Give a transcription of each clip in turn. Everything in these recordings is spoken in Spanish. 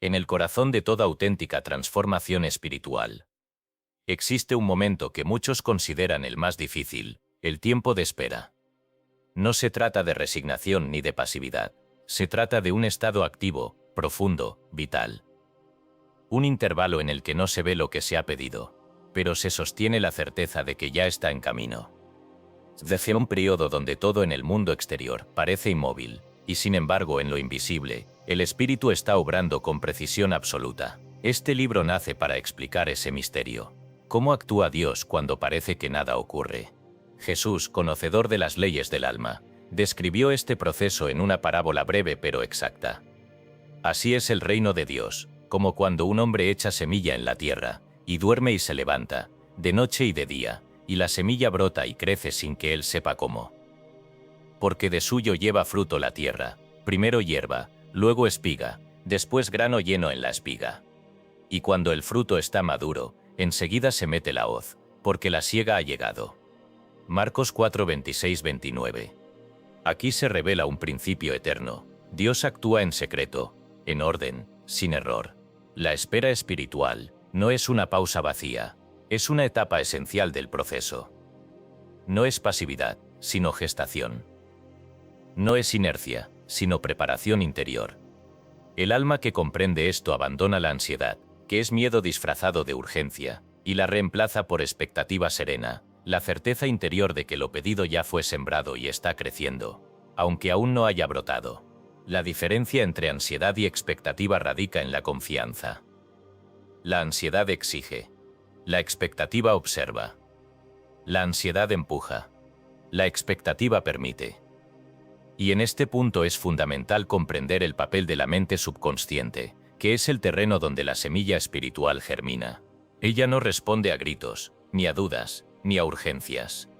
en el corazón de toda auténtica transformación espiritual. Existe un momento que muchos consideran el más difícil, el tiempo de espera. No se trata de resignación ni de pasividad, se trata de un estado activo, profundo, vital. Un intervalo en el que no se ve lo que se ha pedido, pero se sostiene la certeza de que ya está en camino. Desde un periodo donde todo en el mundo exterior parece inmóvil, y sin embargo en lo invisible, el espíritu está obrando con precisión absoluta. Este libro nace para explicar ese misterio. ¿Cómo actúa Dios cuando parece que nada ocurre? Jesús, conocedor de las leyes del alma, describió este proceso en una parábola breve pero exacta. Así es el reino de Dios, como cuando un hombre echa semilla en la tierra, y duerme y se levanta, de noche y de día, y la semilla brota y crece sin que él sepa cómo. Porque de suyo lleva fruto la tierra, primero hierba, luego espiga, después grano lleno en la espiga. Y cuando el fruto está maduro, enseguida se mete la hoz, porque la siega ha llegado. Marcos 4, 26, 29. Aquí se revela un principio eterno. Dios actúa en secreto, en orden, sin error. La espera espiritual no es una pausa vacía, es una etapa esencial del proceso. No es pasividad, sino gestación. No es inercia, sino preparación interior. El alma que comprende esto abandona la ansiedad, que es miedo disfrazado de urgencia, y la reemplaza por expectativa serena, la certeza interior de que lo pedido ya fue sembrado y está creciendo, aunque aún no haya brotado. La diferencia entre ansiedad y expectativa radica en la confianza. La ansiedad exige. La expectativa observa. La ansiedad empuja. La expectativa permite. Y en este punto es fundamental comprender el papel de la mente subconsciente, que es el terreno donde la semilla espiritual germina. Ella no responde a gritos, ni a dudas, ni a urgencias.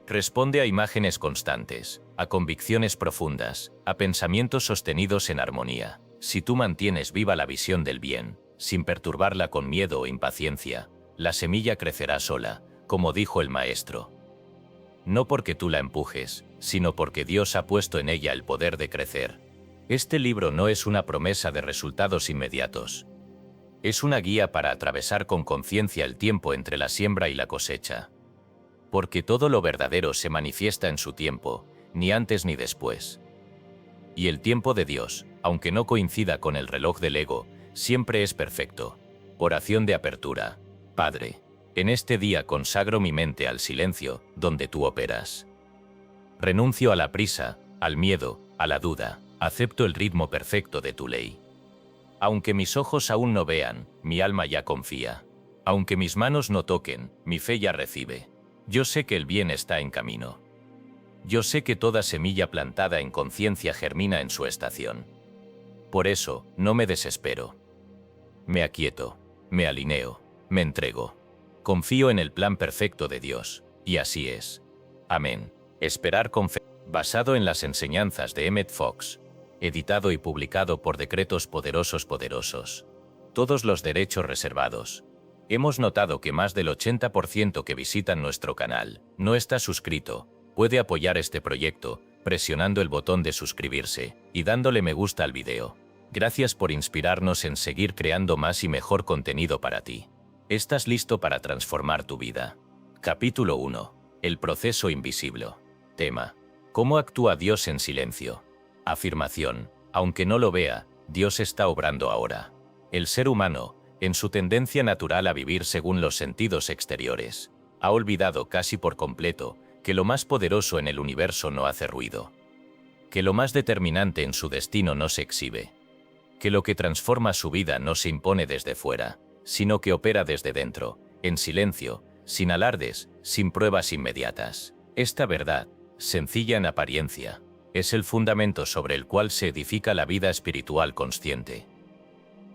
Responde a imágenes constantes, a convicciones profundas, a pensamientos sostenidos en armonía. Si tú mantienes viva la visión del bien, sin perturbarla con miedo o impaciencia, la semilla crecerá sola, como dijo el maestro. No porque tú la empujes, sino porque Dios ha puesto en ella el poder de crecer. Este libro no es una promesa de resultados inmediatos. Es una guía para atravesar con conciencia el tiempo entre la siembra y la cosecha. Porque todo lo verdadero se manifiesta en su tiempo, ni antes ni después. Y el tiempo de Dios, aunque no coincida con el reloj del ego, siempre es perfecto. Oración de apertura. Padre, en este día consagro mi mente al silencio, donde tú operas. Renuncio a la prisa, al miedo, a la duda, acepto el ritmo perfecto de tu ley. Aunque mis ojos aún no vean, mi alma ya confía. Aunque mis manos no toquen, mi fe ya recibe. Yo sé que el bien está en camino. Yo sé que toda semilla plantada en conciencia germina en su estación. Por eso, no me desespero. Me aquieto, me alineo, me entrego. Confío en el plan perfecto de Dios, y así es. Amén. Esperar con fe. Basado en las enseñanzas de Emmett Fox. Editado y publicado por Decretos Poderosos. Todos los derechos reservados. Hemos notado que más del 80% que visitan nuestro canal no está suscrito. Puede apoyar este proyecto presionando el botón de suscribirse y dándole me gusta al video. Gracias por inspirarnos en seguir creando más y mejor contenido para ti. ¿Estás listo para transformar tu vida? Capítulo 1. El proceso invisible. Tema. ¿Cómo actúa Dios en silencio? Afirmación. Aunque no lo vea, Dios está obrando ahora. El ser humano, en su tendencia natural a vivir según los sentidos exteriores, ha olvidado casi por completo que lo más poderoso en el universo no hace ruido. Que lo más determinante en su destino no se exhibe. Que lo que transforma su vida no se impone desde fuera, sino que opera desde dentro, en silencio, sin alardes, sin pruebas inmediatas. Esta verdad, sencilla en apariencia, es el fundamento sobre el cual se edifica la vida espiritual consciente.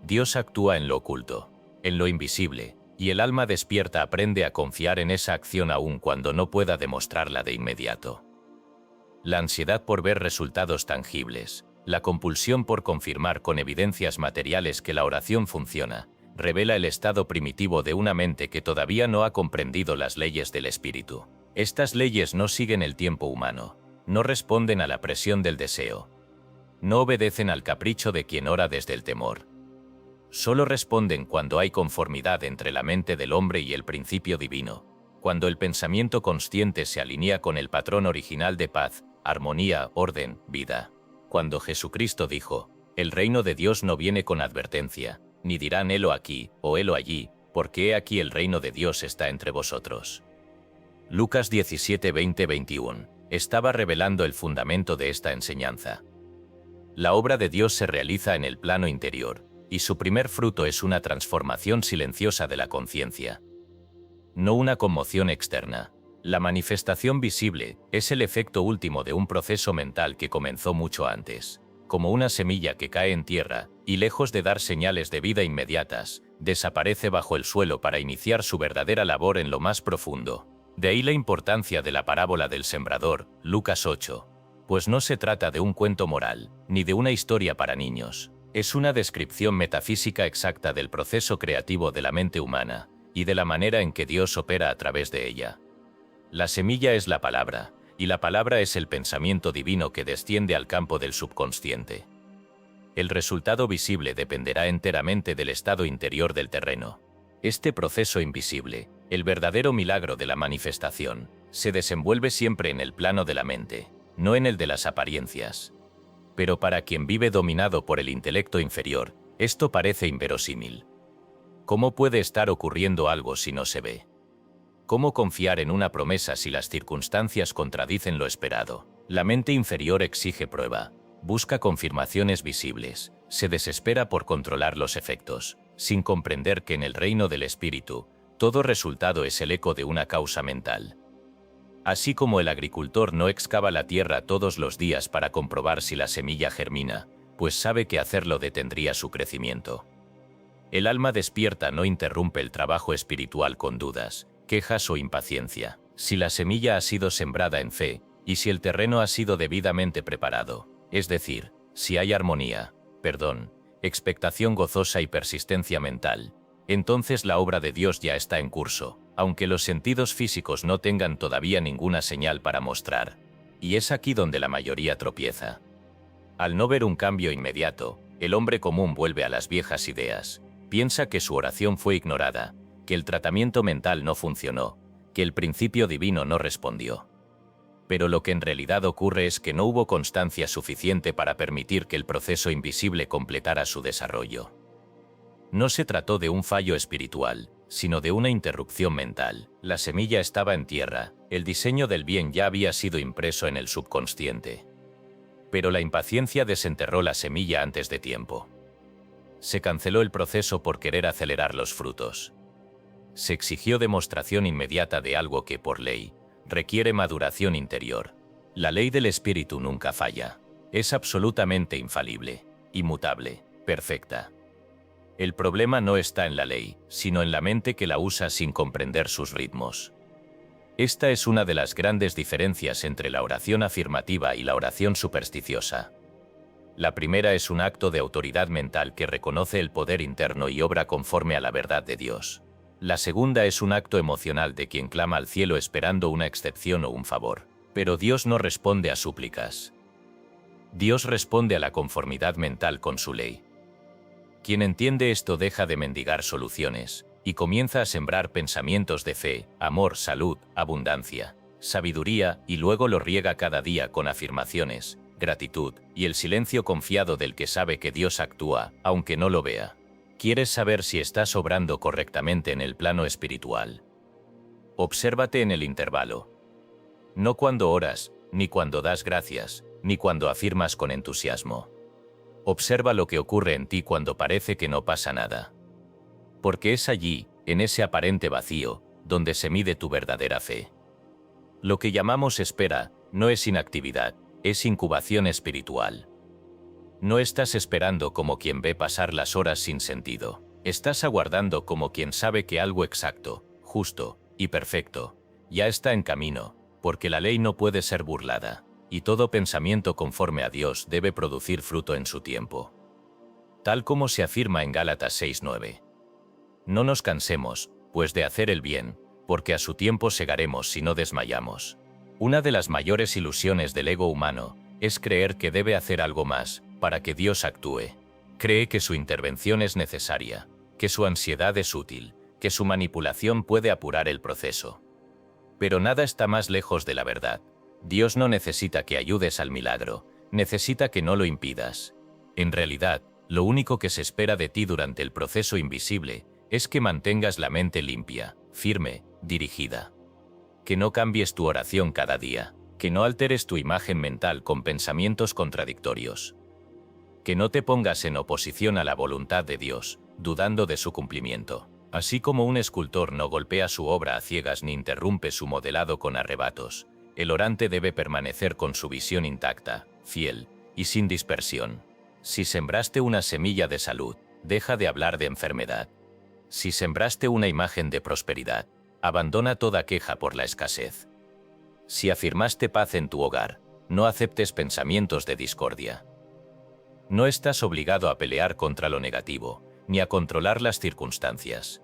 Dios actúa en lo oculto, en lo invisible, y el alma despierta aprende a confiar en esa acción aun cuando no pueda demostrarla de inmediato. La ansiedad por ver resultados tangibles, la compulsión por confirmar con evidencias materiales que la oración funciona, revela el estado primitivo de una mente que todavía no ha comprendido las leyes del espíritu. Estas leyes no siguen el tiempo humano, no responden a la presión del deseo, no obedecen al capricho de quien ora desde el temor. Solo responden cuando hay conformidad entre la mente del hombre y el principio divino, cuando el pensamiento consciente se alinea con el patrón original de paz, armonía, orden, vida. Cuando Jesucristo dijo, «El reino de Dios no viene con advertencia, ni dirán helo aquí o helo allí, porque he aquí el reino de Dios está entre vosotros». Lucas 17, 20, 21. Estaba revelando el fundamento de esta enseñanza. La obra de Dios se realiza en el plano interior, y su primer fruto es una transformación silenciosa de la conciencia. No una conmoción externa. La manifestación visible es el efecto último de un proceso mental que comenzó mucho antes, como una semilla que cae en tierra, y lejos de dar señales de vida inmediatas, desaparece bajo el suelo para iniciar su verdadera labor en lo más profundo. De ahí la importancia de la parábola del sembrador, Lucas 8. Pues no se trata de un cuento moral, ni de una historia para niños. Es una descripción metafísica exacta del proceso creativo de la mente humana, y de la manera en que Dios opera a través de ella. La semilla es la palabra, y la palabra es el pensamiento divino que desciende al campo del subconsciente. El resultado visible dependerá enteramente del estado interior del terreno. Este proceso invisible, el verdadero milagro de la manifestación, se desenvuelve siempre en el plano de la mente, no en el de las apariencias. Pero para quien vive dominado por el intelecto inferior, esto parece inverosímil. ¿Cómo puede estar ocurriendo algo si no se ve? ¿Cómo confiar en una promesa si las circunstancias contradicen lo esperado? La mente inferior exige prueba, busca confirmaciones visibles, se desespera por controlar los efectos, sin comprender que en el reino del espíritu, todo resultado es el eco de una causa mental. Así como el agricultor no excava la tierra todos los días para comprobar si la semilla germina, pues sabe que hacerlo detendría su crecimiento. El alma despierta no interrumpe el trabajo espiritual con dudas, quejas o impaciencia. Si la semilla ha sido sembrada en fe, y si el terreno ha sido debidamente preparado, es decir, si hay armonía, perdón, expectación gozosa y persistencia mental, entonces la obra de Dios ya está en curso, aunque los sentidos físicos no tengan todavía ninguna señal para mostrar. Y es aquí donde la mayoría tropieza. Al no ver un cambio inmediato, el hombre común vuelve a las viejas ideas. Piensa que su oración fue ignorada, que el tratamiento mental no funcionó, que el principio divino no respondió. Pero lo que en realidad ocurre es que no hubo constancia suficiente para permitir que el proceso invisible completara su desarrollo. No se trató de un fallo espiritual, sino de una interrupción mental. La semilla estaba en tierra, el diseño del bien ya había sido impreso en el subconsciente. Pero la impaciencia desenterró la semilla antes de tiempo. Se canceló el proceso por querer acelerar los frutos. Se exigió demostración inmediata de algo que, por ley, requiere maduración interior. La ley del espíritu nunca falla. Es absolutamente infalible, inmutable, perfecta. El problema no está en la ley, sino en la mente que la usa sin comprender sus ritmos. Esta es una de las grandes diferencias entre la oración afirmativa y la oración supersticiosa. La primera es un acto de autoridad mental que reconoce el poder interno y obra conforme a la verdad de Dios. La segunda es un acto emocional de quien clama al cielo esperando una excepción o un favor. Pero Dios no responde a súplicas. Dios responde a la conformidad mental con su ley. Quien entiende esto deja de mendigar soluciones, y comienza a sembrar pensamientos de fe, amor, salud, abundancia, sabiduría, y luego lo riega cada día con afirmaciones, gratitud, y el silencio confiado del que sabe que Dios actúa, aunque no lo vea. ¿Quieres saber si estás obrando correctamente en el plano espiritual? Obsérvate en el intervalo. No cuando oras, ni cuando das gracias, ni cuando afirmas con entusiasmo. Observa lo que ocurre en ti cuando parece que no pasa nada. Porque es allí, en ese aparente vacío, donde se mide tu verdadera fe. Lo que llamamos espera, no es inactividad, es incubación espiritual. No estás esperando como quien ve pasar las horas sin sentido. Estás aguardando como quien sabe que algo exacto, justo y perfecto ya está en camino, porque la ley no puede ser burlada, y todo pensamiento conforme a Dios debe producir fruto en su tiempo. Tal como se afirma en Gálatas 6:9. No nos cansemos, pues de hacer el bien, porque a su tiempo segaremos si no desmayamos. Una de las mayores ilusiones del ego humano es creer que debe hacer algo más para que Dios actúe. Cree que su intervención es necesaria, que su ansiedad es útil, que su manipulación puede apurar el proceso. Pero nada está más lejos de la verdad. Dios no necesita que ayudes al milagro, necesita que no lo impidas. En realidad, lo único que se espera de ti durante el proceso invisible es que mantengas la mente limpia, firme, dirigida. Que no cambies tu oración cada día, que no alteres tu imagen mental con pensamientos contradictorios. Que no te pongas en oposición a la voluntad de Dios, dudando de su cumplimiento. Así como un escultor no golpea su obra a ciegas ni interrumpe su modelado con arrebatos, el orante debe permanecer con su visión intacta, fiel y sin dispersión. Si sembraste una semilla de salud, deja de hablar de enfermedad. Si sembraste una imagen de prosperidad, abandona toda queja por la escasez. Si afirmaste paz en tu hogar, no aceptes pensamientos de discordia. No estás obligado a pelear contra lo negativo, ni a controlar las circunstancias.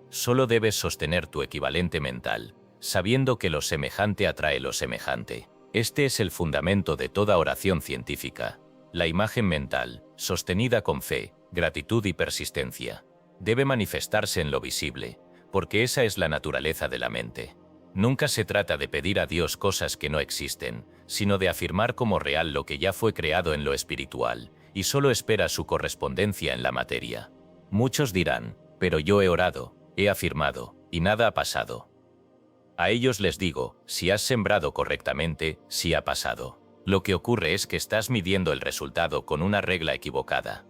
Solo debes sostener tu equivalente mental, sabiendo que lo semejante atrae lo semejante. Este es el fundamento de toda oración científica. La imagen mental, sostenida con fe, gratitud y persistencia, debe manifestarse en lo visible, porque esa es la naturaleza de la mente. Nunca se trata de pedir a Dios cosas que no existen, sino de afirmar como real lo que ya fue creado en lo espiritual, y solo espera su correspondencia en la materia. Muchos dirán, pero yo he orado, he afirmado, y nada ha pasado. A ellos les digo, si has sembrado correctamente, sí ha pasado. Lo que ocurre es que estás midiendo el resultado con una regla equivocada.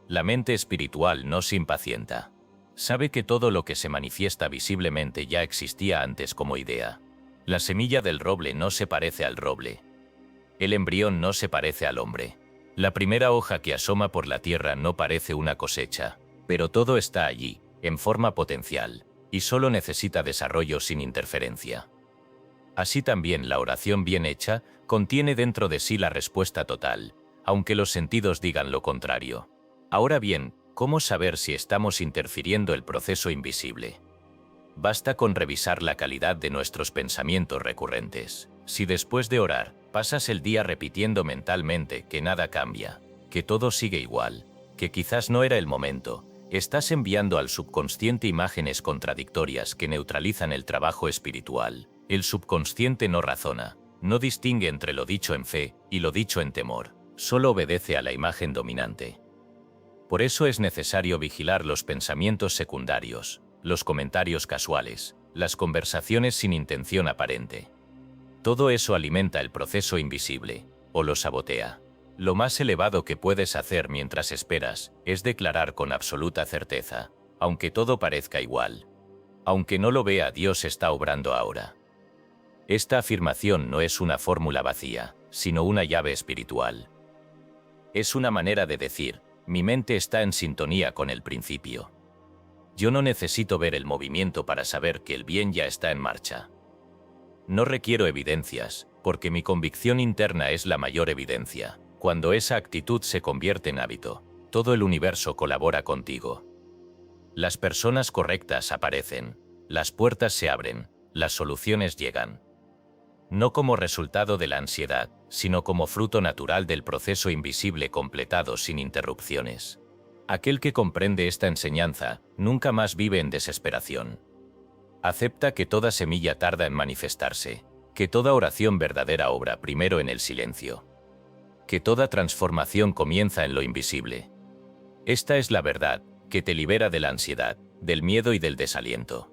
La mente espiritual no se impacienta. Sabe que todo lo que se manifiesta visiblemente ya existía antes como idea. La semilla del roble no se parece al roble. El embrión no se parece al hombre. La primera hoja que asoma por la tierra no parece una cosecha, pero todo está allí, en forma potencial, y solo necesita desarrollo sin interferencia. Así también la oración bien hecha contiene dentro de sí la respuesta total, aunque los sentidos digan lo contrario. Ahora bien, ¿cómo saber si estamos interfiriendo el proceso invisible? Basta con revisar la calidad de nuestros pensamientos recurrentes. Si después de orar, pasas el día repitiendo mentalmente que nada cambia, que todo sigue igual, que quizás no era el momento, estás enviando al subconsciente imágenes contradictorias que neutralizan el trabajo espiritual. El subconsciente no razona, no distingue entre lo dicho en fe y lo dicho en temor, solo obedece a la imagen dominante. Por eso es necesario vigilar los pensamientos secundarios, los comentarios casuales, las conversaciones sin intención aparente. Todo eso alimenta el proceso invisible, o lo sabotea. Lo más elevado que puedes hacer mientras esperas es declarar con absoluta certeza, aunque todo parezca igual. Aunque no lo vea, Dios está obrando ahora. Esta afirmación no es una fórmula vacía, sino una llave espiritual. Es una manera de decir, mi mente está en sintonía con el principio. Yo no necesito ver el movimiento para saber que el bien ya está en marcha. No requiero evidencias, porque mi convicción interna es la mayor evidencia. Cuando esa actitud se convierte en hábito, todo el universo colabora contigo. Las personas correctas aparecen, las puertas se abren, las soluciones llegan. No como resultado de la ansiedad, sino como fruto natural del proceso invisible completado sin interrupciones. Aquel que comprende esta enseñanza, nunca más vive en desesperación. Acepta que toda semilla tarda en manifestarse, que toda oración verdadera obra primero en el silencio, que toda transformación comienza en lo invisible. Esta es la verdad, que te libera de la ansiedad, del miedo y del desaliento.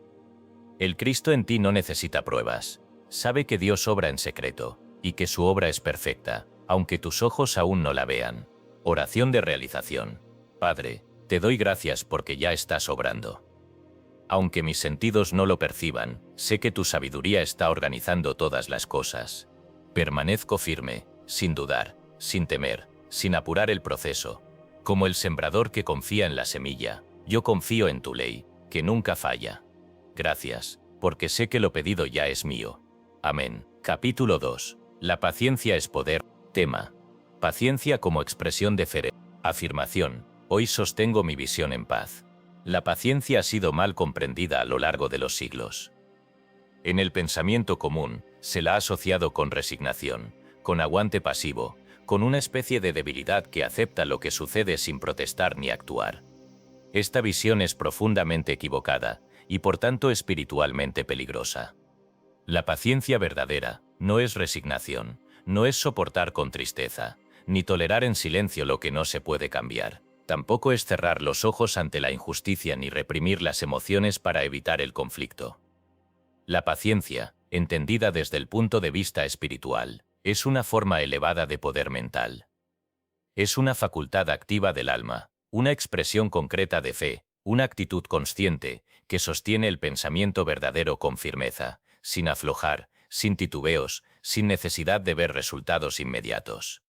El Cristo en ti no necesita pruebas. Sabe que Dios obra en secreto, y que su obra es perfecta, aunque tus ojos aún no la vean. Oración de realización. Padre, te doy gracias porque ya estás obrando. Aunque mis sentidos no lo perciban, sé que tu sabiduría está organizando todas las cosas. Permanezco firme, sin dudar, sin temer, sin apurar el proceso. Como el sembrador que confía en la semilla, yo confío en tu ley, que nunca falla. Gracias, porque sé que lo pedido ya es mío. Amén. Capítulo 2. La paciencia es poder. Tema. Paciencia como expresión de fe. Afirmación. Hoy sostengo mi visión en paz. La paciencia ha sido mal comprendida a lo largo de los siglos. En el pensamiento común, se la ha asociado con resignación, con aguante pasivo, con una especie de debilidad que acepta lo que sucede sin protestar ni actuar. Esta visión es profundamente equivocada y por tanto espiritualmente peligrosa. La paciencia verdadera no es resignación, no es soportar con tristeza, ni tolerar en silencio lo que no se puede cambiar. Tampoco es cerrar los ojos ante la injusticia ni reprimir las emociones para evitar el conflicto. La paciencia, entendida desde el punto de vista espiritual, es una forma elevada de poder mental. Es una facultad activa del alma, una expresión concreta de fe, una actitud consciente que sostiene el pensamiento verdadero con firmeza, sin aflojar, sin titubeos, sin necesidad de ver resultados inmediatos.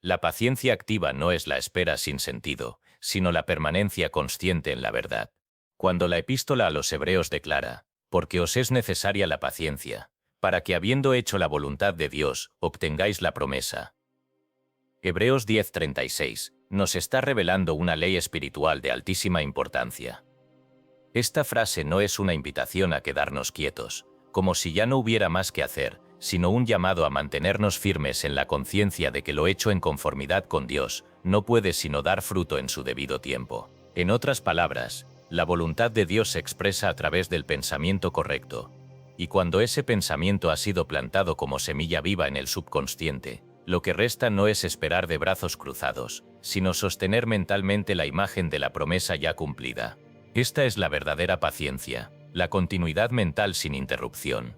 La paciencia activa no es la espera sin sentido, sino la permanencia consciente en la verdad. Cuando la epístola a los Hebreos declara, porque os es necesaria la paciencia, para que habiendo hecho la voluntad de Dios, obtengáis la promesa. Hebreos 10:36 nos está revelando una ley espiritual de altísima importancia. Esta frase no es una invitación a quedarnos quietos, como si ya no hubiera más que hacer, sino un llamado a mantenernos firmes en la conciencia de que lo hecho en conformidad con Dios no puede sino dar fruto en su debido tiempo. En otras palabras, la voluntad de Dios se expresa a través del pensamiento correcto, y cuando ese pensamiento ha sido plantado como semilla viva en el subconsciente, lo que resta no es esperar de brazos cruzados, sino sostener mentalmente la imagen de la promesa ya cumplida. Esta es la verdadera paciencia, la continuidad mental sin interrupción.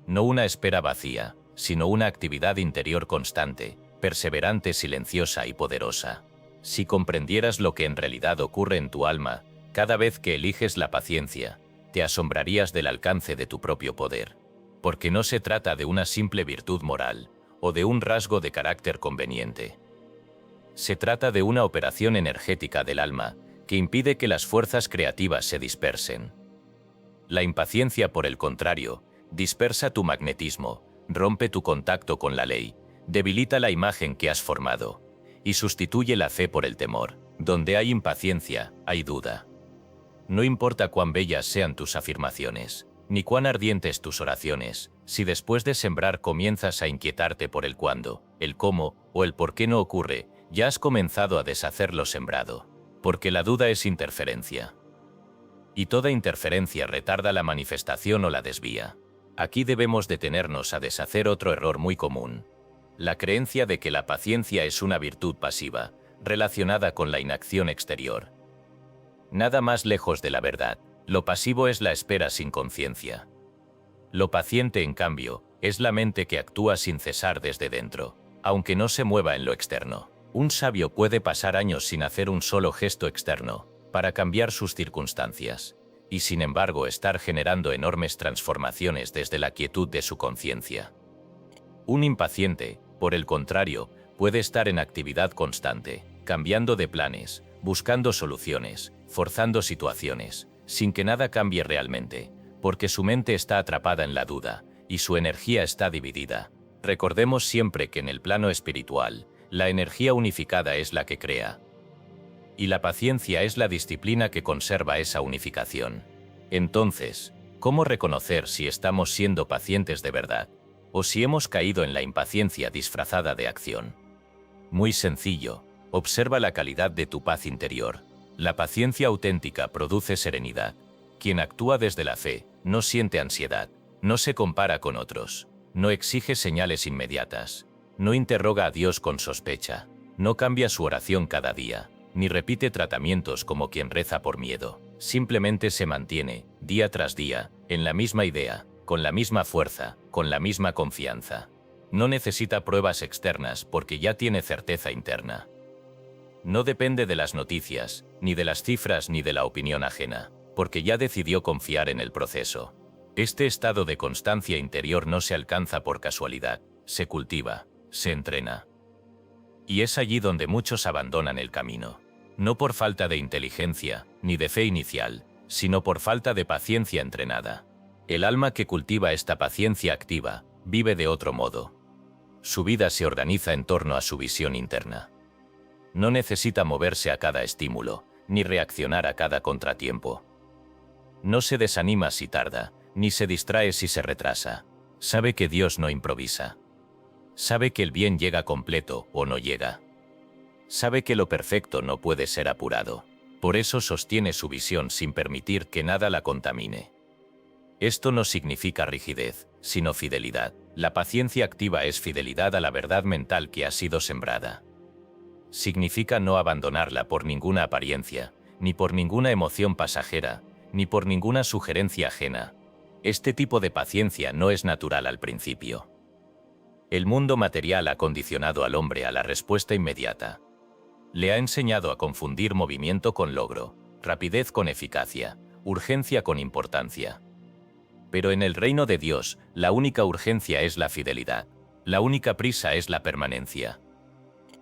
No una espera vacía, sino una actividad interior constante, perseverante, silenciosa y poderosa. Si comprendieras lo que en realidad ocurre en tu alma, cada vez que eliges la paciencia, te asombrarías del alcance de tu propio poder. Porque no se trata de una simple virtud moral, o de un rasgo de carácter conveniente. Se trata de una operación energética del alma, que impide que las fuerzas creativas se dispersen. La impaciencia, por el contrario, dispersa tu magnetismo, rompe tu contacto con la ley, debilita la imagen que has formado, y sustituye la fe por el temor. Donde hay impaciencia, hay duda. No importa cuán bellas sean tus afirmaciones, ni cuán ardientes tus oraciones, si después de sembrar comienzas a inquietarte por el cuándo, el cómo o el por qué no ocurre, ya has comenzado a deshacer lo sembrado. Porque la duda es interferencia. Y toda interferencia retarda la manifestación o la desvía. Aquí debemos detenernos a deshacer otro error muy común: la creencia de que la paciencia es una virtud pasiva, relacionada con la inacción exterior. Nada más lejos de la verdad. Lo pasivo es la espera sin conciencia. Lo paciente, en cambio, es la mente que actúa sin cesar desde dentro, aunque no se mueva en lo externo. Un sabio puede pasar años sin hacer un solo gesto externo, para cambiar sus circunstancias, y sin embargo estar generando enormes transformaciones desde la quietud de su conciencia. Un impaciente, por el contrario, puede estar en actividad constante, cambiando de planes, buscando soluciones, forzando situaciones, sin que nada cambie realmente, porque su mente está atrapada en la duda, y su energía está dividida. Recordemos siempre que en el plano espiritual, la energía unificada es la que crea. Y la paciencia es la disciplina que conserva esa unificación. Entonces, ¿cómo reconocer si estamos siendo pacientes de verdad, o si hemos caído en la impaciencia disfrazada de acción? Muy sencillo, observa la calidad de tu paz interior. La paciencia auténtica produce serenidad. Quien actúa desde la fe, no siente ansiedad, no se compara con otros, no exige señales inmediatas, no interroga a Dios con sospecha, no cambia su oración cada día, ni repite tratamientos como quien reza por miedo. Simplemente se mantiene, día tras día, en la misma idea, con la misma fuerza, con la misma confianza. No necesita pruebas externas porque ya tiene certeza interna. No depende de las noticias, ni de las cifras ni de la opinión ajena, porque ya decidió confiar en el proceso. Este estado de constancia interior no se alcanza por casualidad, se cultiva, se entrena. Y es allí donde muchos abandonan el camino. No por falta de inteligencia, ni de fe inicial, sino por falta de paciencia entrenada. El alma que cultiva esta paciencia activa, vive de otro modo. Su vida se organiza en torno a su visión interna. No necesita moverse a cada estímulo, ni reaccionar a cada contratiempo. No se desanima si tarda, ni se distrae si se retrasa. Sabe que Dios no improvisa. Sabe que el bien llega completo o no llega. Sabe que lo perfecto no puede ser apurado. Por eso sostiene su visión sin permitir que nada la contamine. Esto no significa rigidez, sino fidelidad. La paciencia activa es fidelidad a la verdad mental que ha sido sembrada. Significa no abandonarla por ninguna apariencia, ni por ninguna emoción pasajera, ni por ninguna sugerencia ajena. Este tipo de paciencia no es natural al principio. El mundo material ha condicionado al hombre a la respuesta inmediata. Le ha enseñado a confundir movimiento con logro, rapidez con eficacia, urgencia con importancia. Pero en el reino de Dios, la única urgencia es la fidelidad. La única prisa es la permanencia.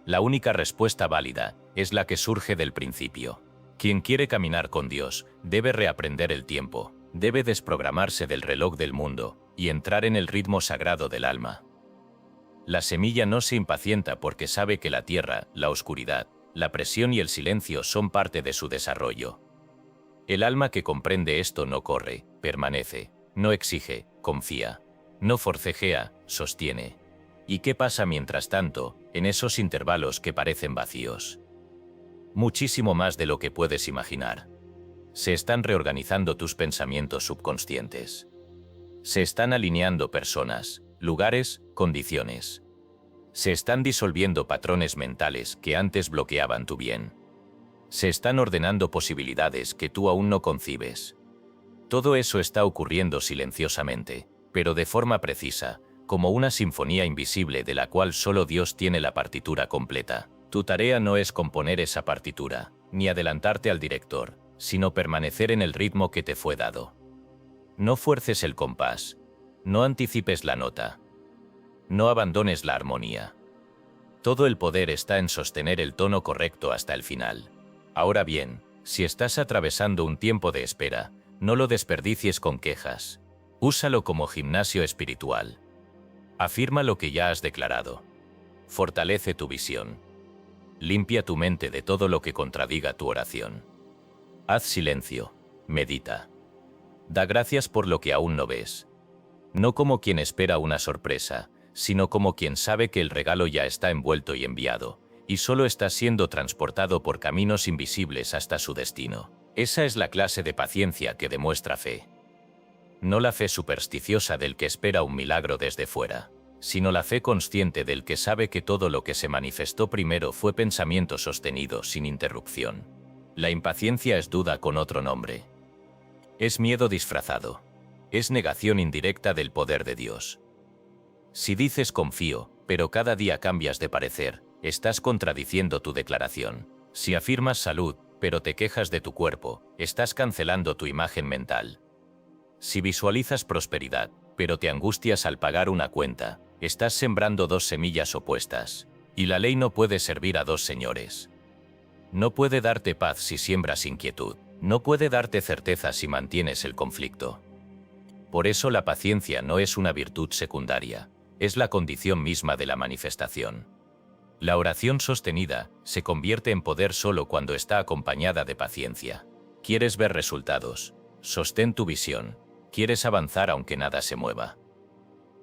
La única respuesta válida es la que surge del principio. Quien quiere caminar con Dios debe reaprender el tiempo, debe desprogramarse del reloj del mundo y entrar en el ritmo sagrado del alma. La semilla no se impacienta porque sabe que la tierra, la oscuridad, la presión y el silencio son parte de su desarrollo. El alma que comprende esto no corre, permanece, no exige, confía, no forcejea, sostiene. ¿Y qué pasa mientras tanto, en esos intervalos que parecen vacíos? Muchísimo más de lo que puedes imaginar. Se están reorganizando tus pensamientos subconscientes. Se están alineando personas, lugares, condiciones. Se están disolviendo patrones mentales que antes bloqueaban tu bien. Se están ordenando posibilidades que tú aún no concibes. Todo eso está ocurriendo silenciosamente, pero de forma precisa, como una sinfonía invisible de la cual solo Dios tiene la partitura completa. Tu tarea no es componer esa partitura, ni adelantarte al director, sino permanecer en el ritmo que te fue dado. No fuerces el compás. No anticipes la nota. No abandones la armonía. Todo el poder está en sostener el tono correcto hasta el final. Ahora bien, si estás atravesando un tiempo de espera, no lo desperdicies con quejas. Úsalo como gimnasio espiritual. Afirma lo que ya has declarado. Fortalece tu visión. Limpia tu mente de todo lo que contradiga tu oración. Haz silencio. Medita. Da gracias por lo que aún no ves. No como quien espera una sorpresa, sino como quien sabe que el regalo ya está envuelto y enviado, y solo está siendo transportado por caminos invisibles hasta su destino. Esa es la clase de paciencia que demuestra fe. No la fe supersticiosa del que espera un milagro desde fuera, sino la fe consciente del que sabe que todo lo que se manifestó primero fue pensamiento sostenido sin interrupción. La impaciencia es duda con otro nombre. Es miedo disfrazado. Es negación indirecta del poder de Dios. Si dices confío, pero cada día cambias de parecer, estás contradiciendo tu declaración. Si afirmas salud, pero te quejas de tu cuerpo, estás cancelando tu imagen mental. Si visualizas prosperidad, pero te angustias al pagar una cuenta, estás sembrando dos semillas opuestas. Y la ley no puede servir a dos señores. No puede darte paz si siembras inquietud. No puede darte certeza si mantienes el conflicto. Por eso la paciencia no es una virtud secundaria. Es la condición misma de la manifestación. La oración sostenida se convierte en poder solo cuando está acompañada de paciencia. ¿Quieres ver resultados? Sostén tu visión. ¿Quieres avanzar aunque nada se mueva?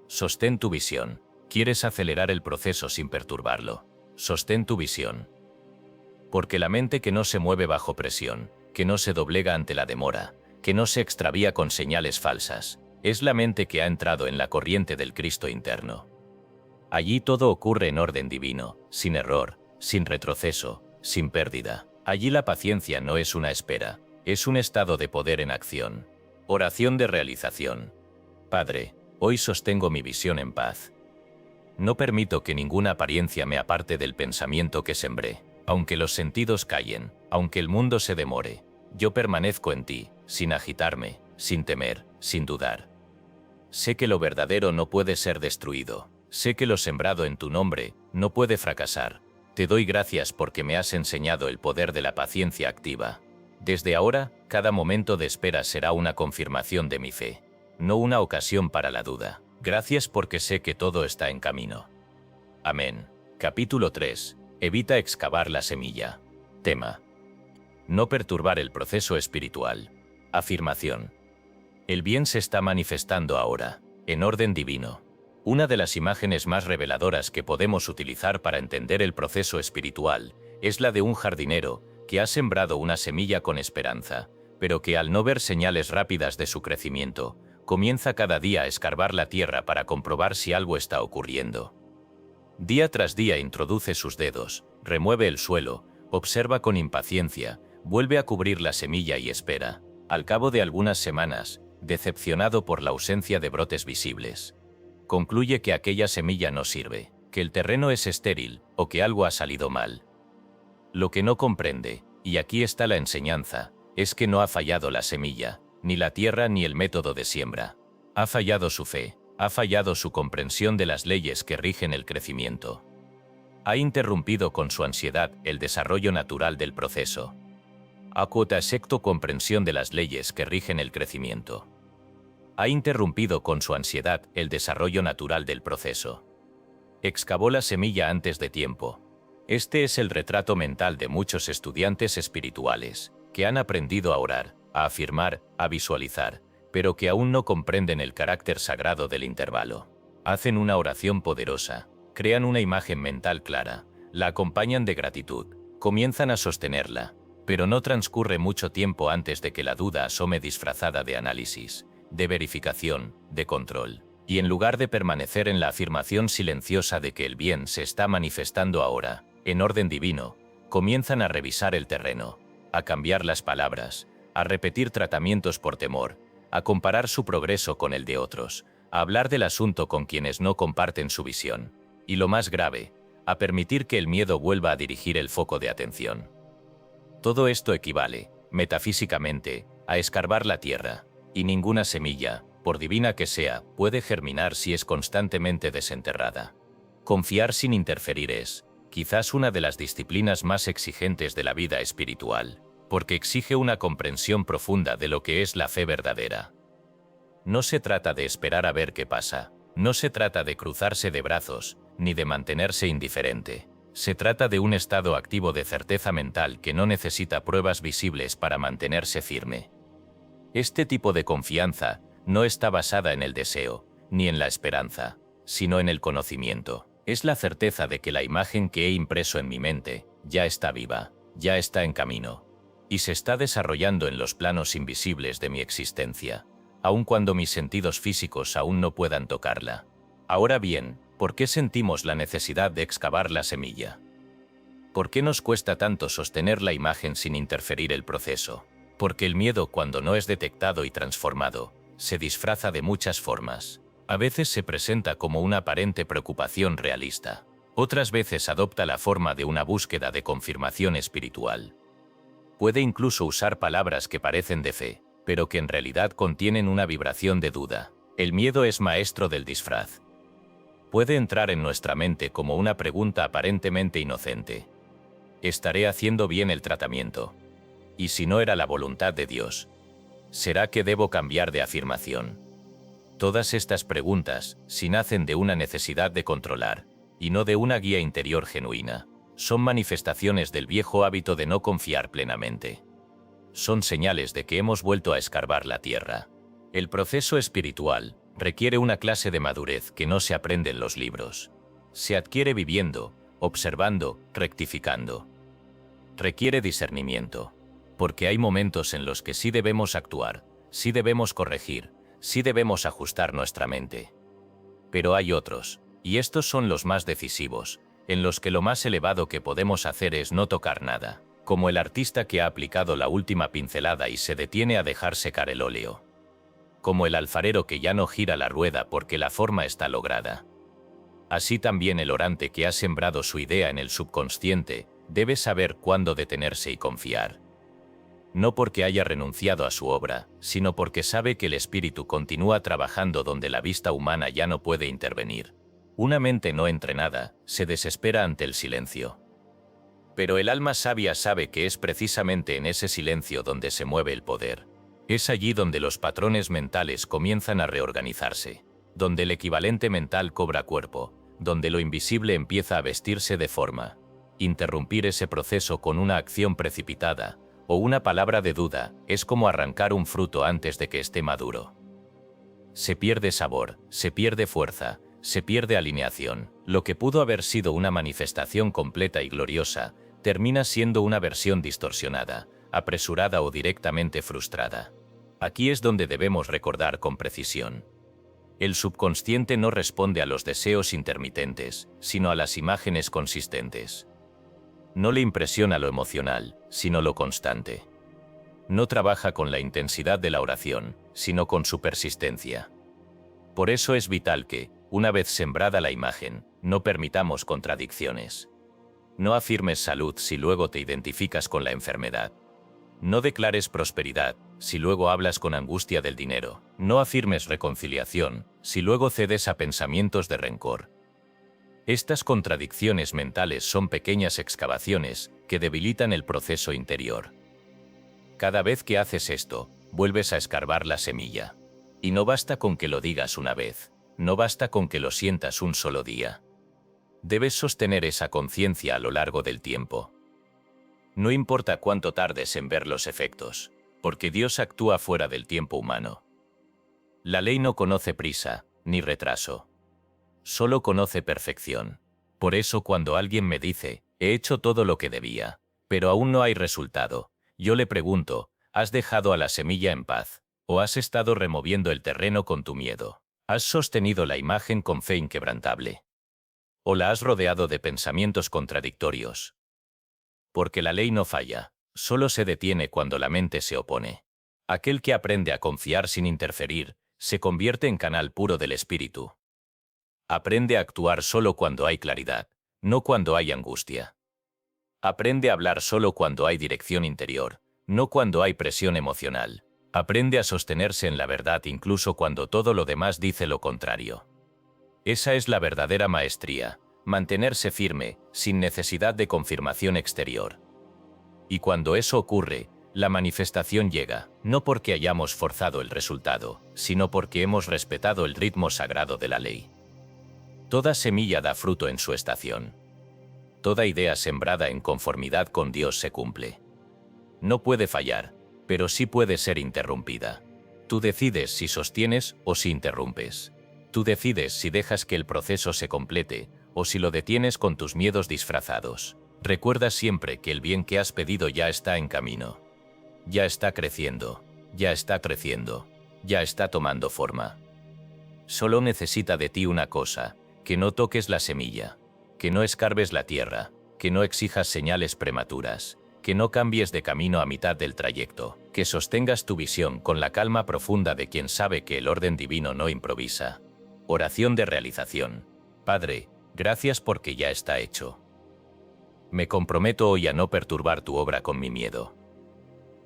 Sostén tu visión. ¿Quieres acelerar el proceso sin perturbarlo? Sostén tu visión. Porque la mente que no se mueve bajo presión, que no se doblega ante la demora, que no se extravía con señales falsas, es la mente que ha entrado en la corriente del Cristo interno. Allí todo ocurre en orden divino, sin error, sin retroceso, sin pérdida. Allí la paciencia no es una espera, es un estado de poder en acción. Oración de realización. Padre, hoy sostengo mi visión en paz. No permito que ninguna apariencia me aparte del pensamiento que sembré. Aunque los sentidos callen, aunque el mundo se demore, yo permanezco en ti, sin agitarme, sin temer, sin dudar. Sé que lo verdadero no puede ser destruido. Sé que lo sembrado en tu nombre no puede fracasar. Te doy gracias porque me has enseñado el poder de la paciencia activa. Desde ahora, cada momento de espera será una confirmación de mi fe, no una ocasión para la duda. Gracias porque sé que todo está en camino. Amén. Capítulo 3. Evita excavar la semilla. Tema. No perturbar el proceso espiritual. Afirmación. El bien se está manifestando ahora, en orden divino. Una de las imágenes más reveladoras que podemos utilizar para entender el proceso espiritual es la de un jardinero que ha sembrado una semilla con esperanza, pero que al no ver señales rápidas de su crecimiento, comienza cada día a escarbar la tierra para comprobar si algo está ocurriendo. Día tras día introduce sus dedos, remueve el suelo, observa con impaciencia, vuelve a cubrir la semilla y espera. Al cabo de algunas semanas, decepcionado por la ausencia de brotes visibles, concluye que aquella semilla no sirve, que el terreno es estéril o que algo ha salido mal. Lo que no comprende, y aquí está la enseñanza, es que no ha fallado la semilla, ni la tierra ni el método de siembra. Ha fallado su fe, ha fallado su comprensión de las leyes que rigen el crecimiento. Ha interrumpido con su ansiedad el desarrollo natural del proceso. Ha secto comprensión de las leyes que rigen el crecimiento. Ha interrumpido con su ansiedad el desarrollo natural del proceso. Excavó la semilla antes de tiempo. Este es el retrato mental de muchos estudiantes espirituales, que han aprendido a orar, a afirmar, a visualizar, pero que aún no comprenden el carácter sagrado del intervalo. Hacen una oración poderosa, crean una imagen mental clara, la acompañan de gratitud, comienzan a sostenerla, pero no transcurre mucho tiempo antes de que la duda asome disfrazada de análisis, de verificación, de control. Y en lugar de permanecer en la afirmación silenciosa de que el bien se está manifestando ahora, en orden divino, comienzan a revisar el terreno, a cambiar las palabras, a repetir tratamientos por temor, a comparar su progreso con el de otros, a hablar del asunto con quienes no comparten su visión. Y lo más grave, a permitir que el miedo vuelva a dirigir el foco de atención. Todo esto equivale, metafísicamente, a escarbar la tierra, y ninguna semilla, por divina que sea, puede germinar si es constantemente desenterrada. Confiar sin interferir es, quizás, una de las disciplinas más exigentes de la vida espiritual, porque exige una comprensión profunda de lo que es la fe verdadera. No se trata de esperar a ver qué pasa, no se trata de cruzarse de brazos, ni de mantenerse indiferente. Se trata de un estado activo de certeza mental que no necesita pruebas visibles para mantenerse firme. Este tipo de confianza no está basada en el deseo, ni en la esperanza, sino en el conocimiento. Es la certeza de que la imagen que he impreso en mi mente ya está viva, ya está en camino, y se está desarrollando en los planos invisibles de mi existencia, aun cuando mis sentidos físicos aún no puedan tocarla. Ahora bien, ¿por qué sentimos la necesidad de excavar la semilla? ¿Por qué nos cuesta tanto sostener la imagen sin interferir el proceso? Porque el miedo, cuando no es detectado y transformado, se disfraza de muchas formas. A veces se presenta como una aparente preocupación realista. Otras veces adopta la forma de una búsqueda de confirmación espiritual. Puede incluso usar palabras que parecen de fe, pero que en realidad contienen una vibración de duda. El miedo es maestro del disfraz. Puede entrar en nuestra mente como una pregunta aparentemente inocente. ¿Estaré haciendo bien el tratamiento? ¿Y si no era la voluntad de Dios? ¿Será que debo cambiar de afirmación? Todas estas preguntas, si nacen de una necesidad de controlar, y no de una guía interior genuina, son manifestaciones del viejo hábito de no confiar plenamente. Son señales de que hemos vuelto a escarbar la tierra. El proceso espiritual requiere una clase de madurez que no se aprende en los libros. Se adquiere viviendo, observando, rectificando. Requiere discernimiento, porque hay momentos en los que sí debemos actuar, sí debemos corregir, sí debemos ajustar nuestra mente. Pero hay otros, y estos son los más decisivos, en los que lo más elevado que podemos hacer es no tocar nada, como el artista que ha aplicado la última pincelada y se detiene a dejar secar el óleo. Como el alfarero que ya no gira la rueda porque la forma está lograda. Así también el orante que ha sembrado su idea en el subconsciente debe saber cuándo detenerse y confiar. No porque haya renunciado a su obra, sino porque sabe que el espíritu continúa trabajando donde la vista humana ya no puede intervenir. Una mente no entrenada se desespera ante el silencio. Pero el alma sabia sabe que es precisamente en ese silencio donde se mueve el poder. Es allí donde los patrones mentales comienzan a reorganizarse, donde el equivalente mental cobra cuerpo, donde lo invisible empieza a vestirse de forma. Interrumpir ese proceso con una acción precipitada o una palabra de duda es como arrancar un fruto antes de que esté maduro. Se pierde sabor, se pierde fuerza, se pierde alineación. Lo que pudo haber sido una manifestación completa y gloriosa, termina siendo una versión distorsionada, apresurada o directamente frustrada. Aquí es donde debemos recordar con precisión. El subconsciente no responde a los deseos intermitentes, sino a las imágenes consistentes. No le impresiona lo emocional, sino lo constante. No trabaja con la intensidad de la oración, sino con su persistencia. Por eso es vital que, una vez sembrada la imagen, no permitamos contradicciones. No afirmes salud si luego te identificas con la enfermedad. No declares prosperidad si luego hablas con angustia del dinero. No afirmes reconciliación si luego cedes a pensamientos de rencor. Estas contradicciones mentales son pequeñas excavaciones que debilitan el proceso interior. Cada vez que haces esto, vuelves a escarbar la semilla. Y no basta con que lo digas una vez, no basta con que lo sientas un solo día. Debes sostener esa conciencia a lo largo del tiempo. No importa cuánto tardes en ver los efectos, porque Dios actúa fuera del tiempo humano. La ley no conoce prisa, ni retraso. Solo conoce perfección. Por eso cuando alguien me dice, he hecho todo lo que debía, pero aún no hay resultado, yo le pregunto, ¿has dejado a la semilla en paz? ¿O has estado removiendo el terreno con tu miedo? ¿Has sostenido la imagen con fe inquebrantable? ¿O la has rodeado de pensamientos contradictorios? Porque la ley no falla, solo se detiene cuando la mente se opone. Aquel que aprende a confiar sin interferir, se convierte en canal puro del espíritu. Aprende a actuar solo cuando hay claridad, no cuando hay angustia. Aprende a hablar solo cuando hay dirección interior, no cuando hay presión emocional. Aprende a sostenerse en la verdad incluso cuando todo lo demás dice lo contrario. Esa es la verdadera maestría, mantenerse firme, sin necesidad de confirmación exterior. Y cuando eso ocurre, la manifestación llega, no porque hayamos forzado el resultado, sino porque hemos respetado el ritmo sagrado de la ley. Toda semilla da fruto en su estación. Toda idea sembrada en conformidad con Dios se cumple. No puede fallar, pero sí puede ser interrumpida. Tú decides si sostienes o si interrumpes. Tú decides si dejas que el proceso se complete, o si lo detienes con tus miedos disfrazados. Recuerda siempre que el bien que has pedido ya está en camino. Ya está creciendo, ya está creciendo, ya está tomando forma. Solo necesita de ti una cosa, que no toques la semilla, que no escarbes la tierra, que no exijas señales prematuras, que no cambies de camino a mitad del trayecto, que sostengas tu visión con la calma profunda de quien sabe que el orden divino no improvisa. Oración de realización. Padre, gracias porque ya está hecho. Me comprometo hoy a no perturbar tu obra con mi miedo.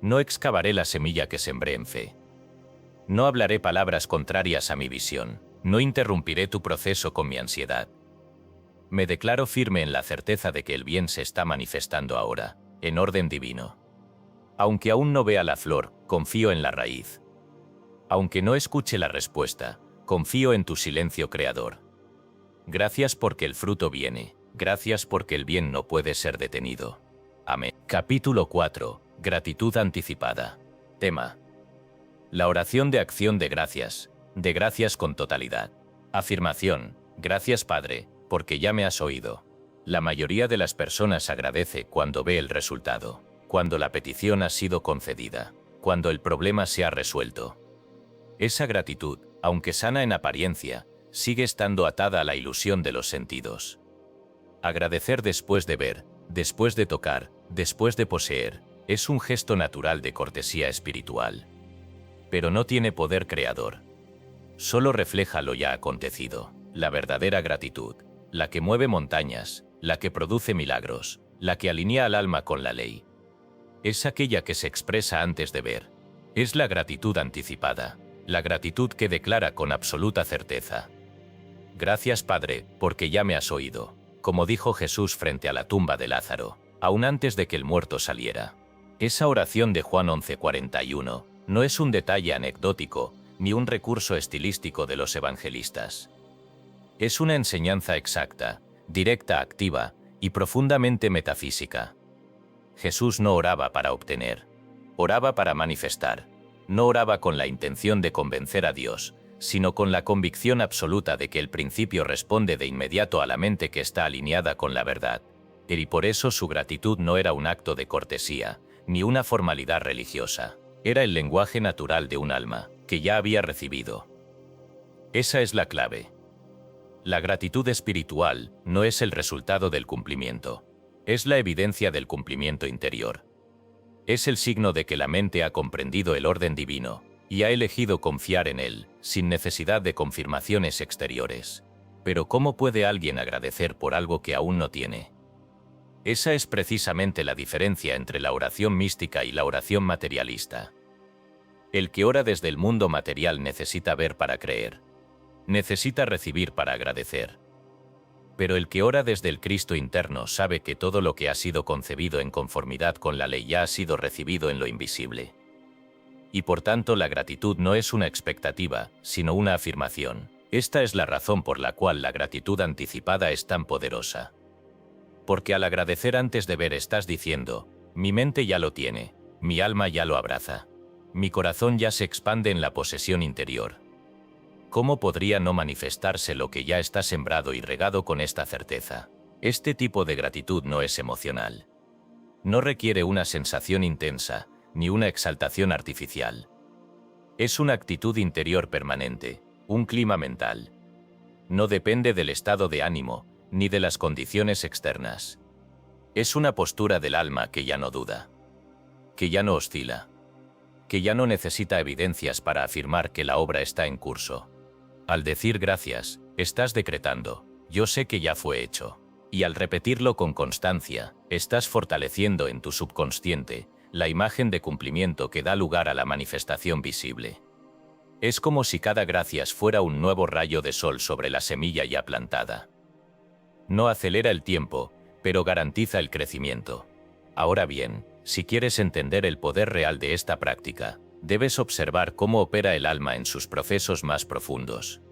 No excavaré la semilla que sembré en fe. No hablaré palabras contrarias a mi visión. No interrumpiré tu proceso con mi ansiedad. Me declaro firme en la certeza de que el bien se está manifestando ahora, en orden divino. Aunque aún no vea la flor, confío en la raíz. Aunque no escuche la respuesta, confío en tu silencio creador. Gracias porque el fruto viene, gracias porque el bien no puede ser detenido. Amén. Capítulo 4. Gratitud anticipada. Tema: la oración de acción de gracias con totalidad. Afirmación: gracias Padre, porque ya me has oído. La mayoría de las personas agradece cuando ve el resultado, cuando la petición ha sido concedida, cuando el problema se ha resuelto. Esa gratitud, aunque sana en apariencia, sigue estando atada a la ilusión de los sentidos. Agradecer después de ver, después de tocar, después de poseer, es un gesto natural de cortesía espiritual. Pero no tiene poder creador. Solo refleja lo ya acontecido. La verdadera gratitud, la que mueve montañas, la que produce milagros, la que alinea al alma con la ley, es aquella que se expresa antes de ver. Es la gratitud anticipada, la gratitud que declara con absoluta certeza: gracias Padre, porque ya me has oído, como dijo Jesús frente a la tumba de Lázaro, aún antes de que el muerto saliera. Esa oración de Juan 11:41 no es un detalle anecdótico, ni un recurso estilístico de los evangelistas. Es una enseñanza exacta, directa, activa y profundamente metafísica. Jesús no oraba para obtener, oraba para manifestar. No oraba con la intención de convencer a Dios, sino con la convicción absoluta de que el principio responde de inmediato a la mente que está alineada con la verdad. Y por eso su gratitud no era un acto de cortesía, ni una formalidad religiosa. Era el lenguaje natural de un alma, que ya había recibido. Esa es la clave. La gratitud espiritual no es el resultado del cumplimiento. Es la evidencia del cumplimiento interior. Es el signo de que la mente ha comprendido el orden divino y ha elegido confiar en él, sin necesidad de confirmaciones exteriores. Pero ¿cómo puede alguien agradecer por algo que aún no tiene? Esa es precisamente la diferencia entre la oración mística y la oración materialista. El que ora desde el mundo material necesita ver para creer. Necesita recibir para agradecer. Pero el que ora desde el Cristo interno sabe que todo lo que ha sido concebido en conformidad con la ley ya ha sido recibido en lo invisible. Y por tanto la gratitud no es una expectativa, sino una afirmación. Esta es la razón por la cual la gratitud anticipada es tan poderosa. Porque al agradecer antes de ver estás diciendo, mi mente ya lo tiene, mi alma ya lo abraza, mi corazón ya se expande en la posesión interior. ¿Cómo podría no manifestarse lo que ya está sembrado y regado con esta certeza? Este tipo de gratitud no es emocional. No requiere una sensación intensa, ni una exaltación artificial. Es una actitud interior permanente, un clima mental. No depende del estado de ánimo, ni de las condiciones externas. Es una postura del alma que ya no duda, que ya no oscila, que ya no necesita evidencias para afirmar que la obra está en curso. Al decir gracias, estás decretando, yo sé que ya fue hecho. Y al repetirlo con constancia, estás fortaleciendo en tu subconsciente la imagen de cumplimiento que da lugar a la manifestación visible. Es como si cada gracias fuera un nuevo rayo de sol sobre la semilla ya plantada. No acelera el tiempo, pero garantiza el crecimiento. Ahora bien, si quieres entender el poder real de esta práctica, debes observar cómo opera el alma en sus procesos más profundos.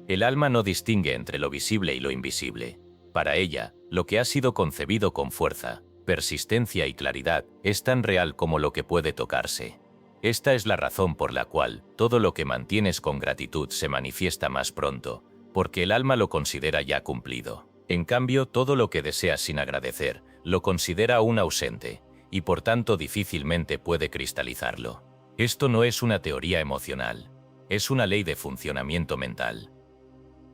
El alma no distingue entre lo visible y lo invisible. Para ella, lo que ha sido concebido con fuerza, persistencia y claridad es tan real como lo que puede tocarse. Esta es la razón por la cual todo lo que mantienes con gratitud se manifiesta más pronto, porque el alma lo considera ya cumplido. En cambio, todo lo que deseas sin agradecer, lo considera aún ausente, y por tanto difícilmente puede cristalizarlo. Esto no es una teoría emocional, es una ley de funcionamiento mental.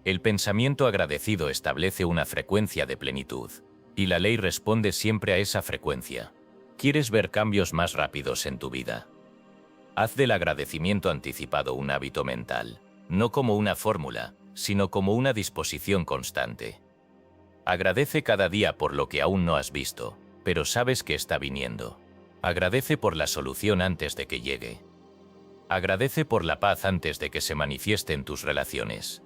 El pensamiento agradecido establece una frecuencia de plenitud, y la ley responde siempre a esa frecuencia. ¿Quieres ver cambios más rápidos en tu vida? Haz del agradecimiento anticipado un hábito mental, no como una fórmula, sino como una disposición constante. Agradece cada día por lo que aún no has visto, pero sabes que está viniendo. Agradece por la solución antes de que llegue. Agradece por la paz antes de que se manifieste en tus relaciones.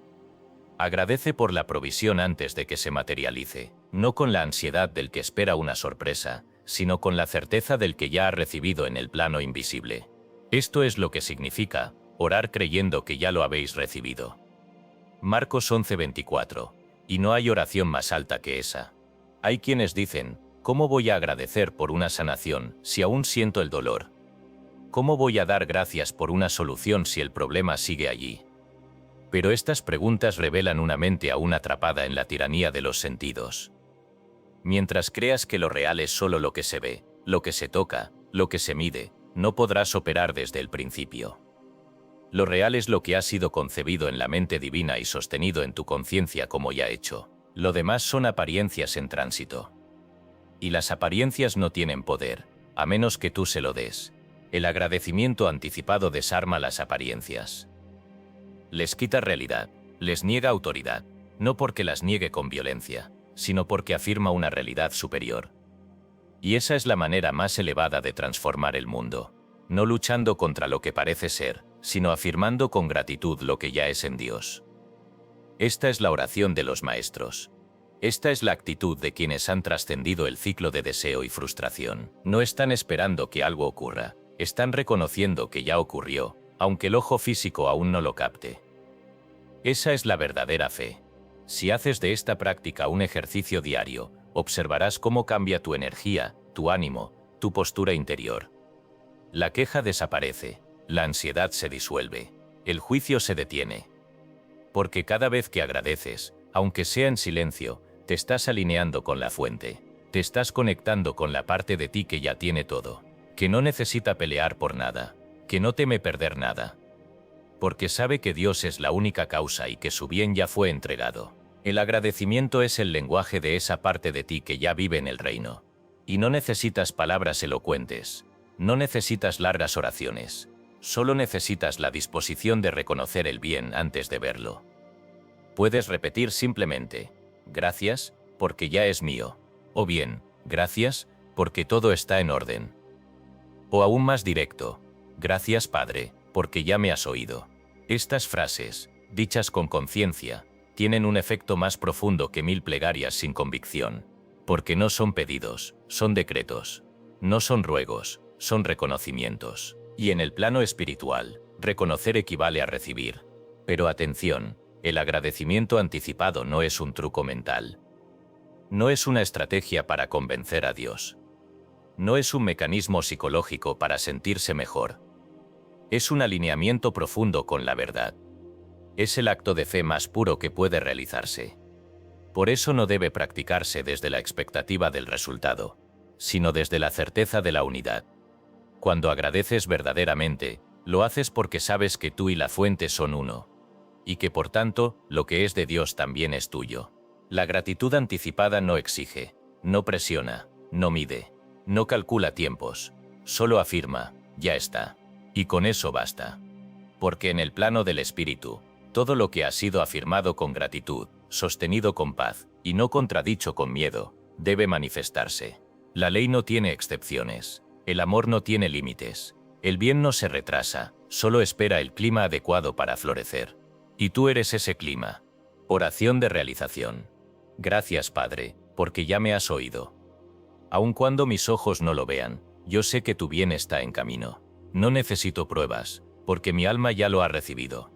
Agradece por la provisión antes de que se materialice, no con la ansiedad del que espera una sorpresa, sino con la certeza del que ya ha recibido en el plano invisible. Esto es lo que significa orar creyendo que ya lo habéis recibido. Marcos 11:24. Y no hay oración más alta que esa. Hay quienes dicen, ¿cómo voy a agradecer por una sanación si aún siento el dolor? ¿Cómo voy a dar gracias por una solución si el problema sigue allí? Pero estas preguntas revelan una mente aún atrapada en la tiranía de los sentidos. Mientras creas que lo real es solo lo que se ve, lo que se toca, lo que se mide, no podrás operar desde el principio. Lo real es lo que ha sido concebido en la mente divina y sostenido en tu conciencia como ya hecho. Lo demás son apariencias en tránsito. Y las apariencias no tienen poder, a menos que tú se lo des. El agradecimiento anticipado desarma las apariencias. Les quita realidad, les niega autoridad, no porque las niegue con violencia, sino porque afirma una realidad superior. Y esa es la manera más elevada de transformar el mundo, no luchando contra lo que parece ser, sino afirmando con gratitud lo que ya es en Dios. Esta es la oración de los maestros. Esta es la actitud de quienes han trascendido el ciclo de deseo y frustración. No están esperando que algo ocurra, están reconociendo que ya ocurrió, aunque el ojo físico aún no lo capte. Esa es la verdadera fe. Si haces de esta práctica un ejercicio diario, observarás cómo cambia tu energía, tu ánimo, tu postura interior. La queja desaparece, la ansiedad se disuelve, el juicio se detiene. Porque cada vez que agradeces, aunque sea en silencio, te estás alineando con la fuente. Te estás conectando con la parte de ti que ya tiene todo, que no necesita pelear por nada, que no teme perder nada. Porque sabe que Dios es la única causa y que su bien ya fue entregado. El agradecimiento es el lenguaje de esa parte de ti que ya vive en el reino. Y no necesitas palabras elocuentes, no necesitas largas oraciones, solo necesitas la disposición de reconocer el bien antes de verlo. Puedes repetir simplemente, gracias, porque ya es mío, o bien, gracias, porque todo está en orden. O aún más directo, gracias Padre, porque ya me has oído. Estas frases, dichas con conciencia, tienen un efecto más profundo que 1000 plegarias sin convicción, porque no son pedidos, son decretos. No son ruegos, son reconocimientos. Y en el plano espiritual, reconocer equivale a recibir. Pero atención, el agradecimiento anticipado no es un truco mental. No es una estrategia para convencer a Dios. No es un mecanismo psicológico para sentirse mejor. Es un alineamiento profundo con la verdad. Es el acto de fe más puro que puede realizarse. Por eso no debe practicarse desde la expectativa del resultado, sino desde la certeza de la unidad. Cuando agradeces verdaderamente, lo haces porque sabes que tú y la fuente son uno, y que por tanto, lo que es de Dios también es tuyo. La gratitud anticipada no exige, no presiona, no mide, no calcula tiempos, solo afirma, ya está. Y con eso basta. Porque en el plano del espíritu, todo lo que ha sido afirmado con gratitud, sostenido con paz, y no contradicho con miedo, debe manifestarse. La ley no tiene excepciones, el amor no tiene límites, el bien no se retrasa, solo espera el clima adecuado para florecer. Y tú eres ese clima. Oración de realización. Gracias Padre, porque ya me has oído. Aun cuando mis ojos no lo vean, yo sé que tu bien está en camino. No necesito pruebas, porque mi alma ya lo ha recibido.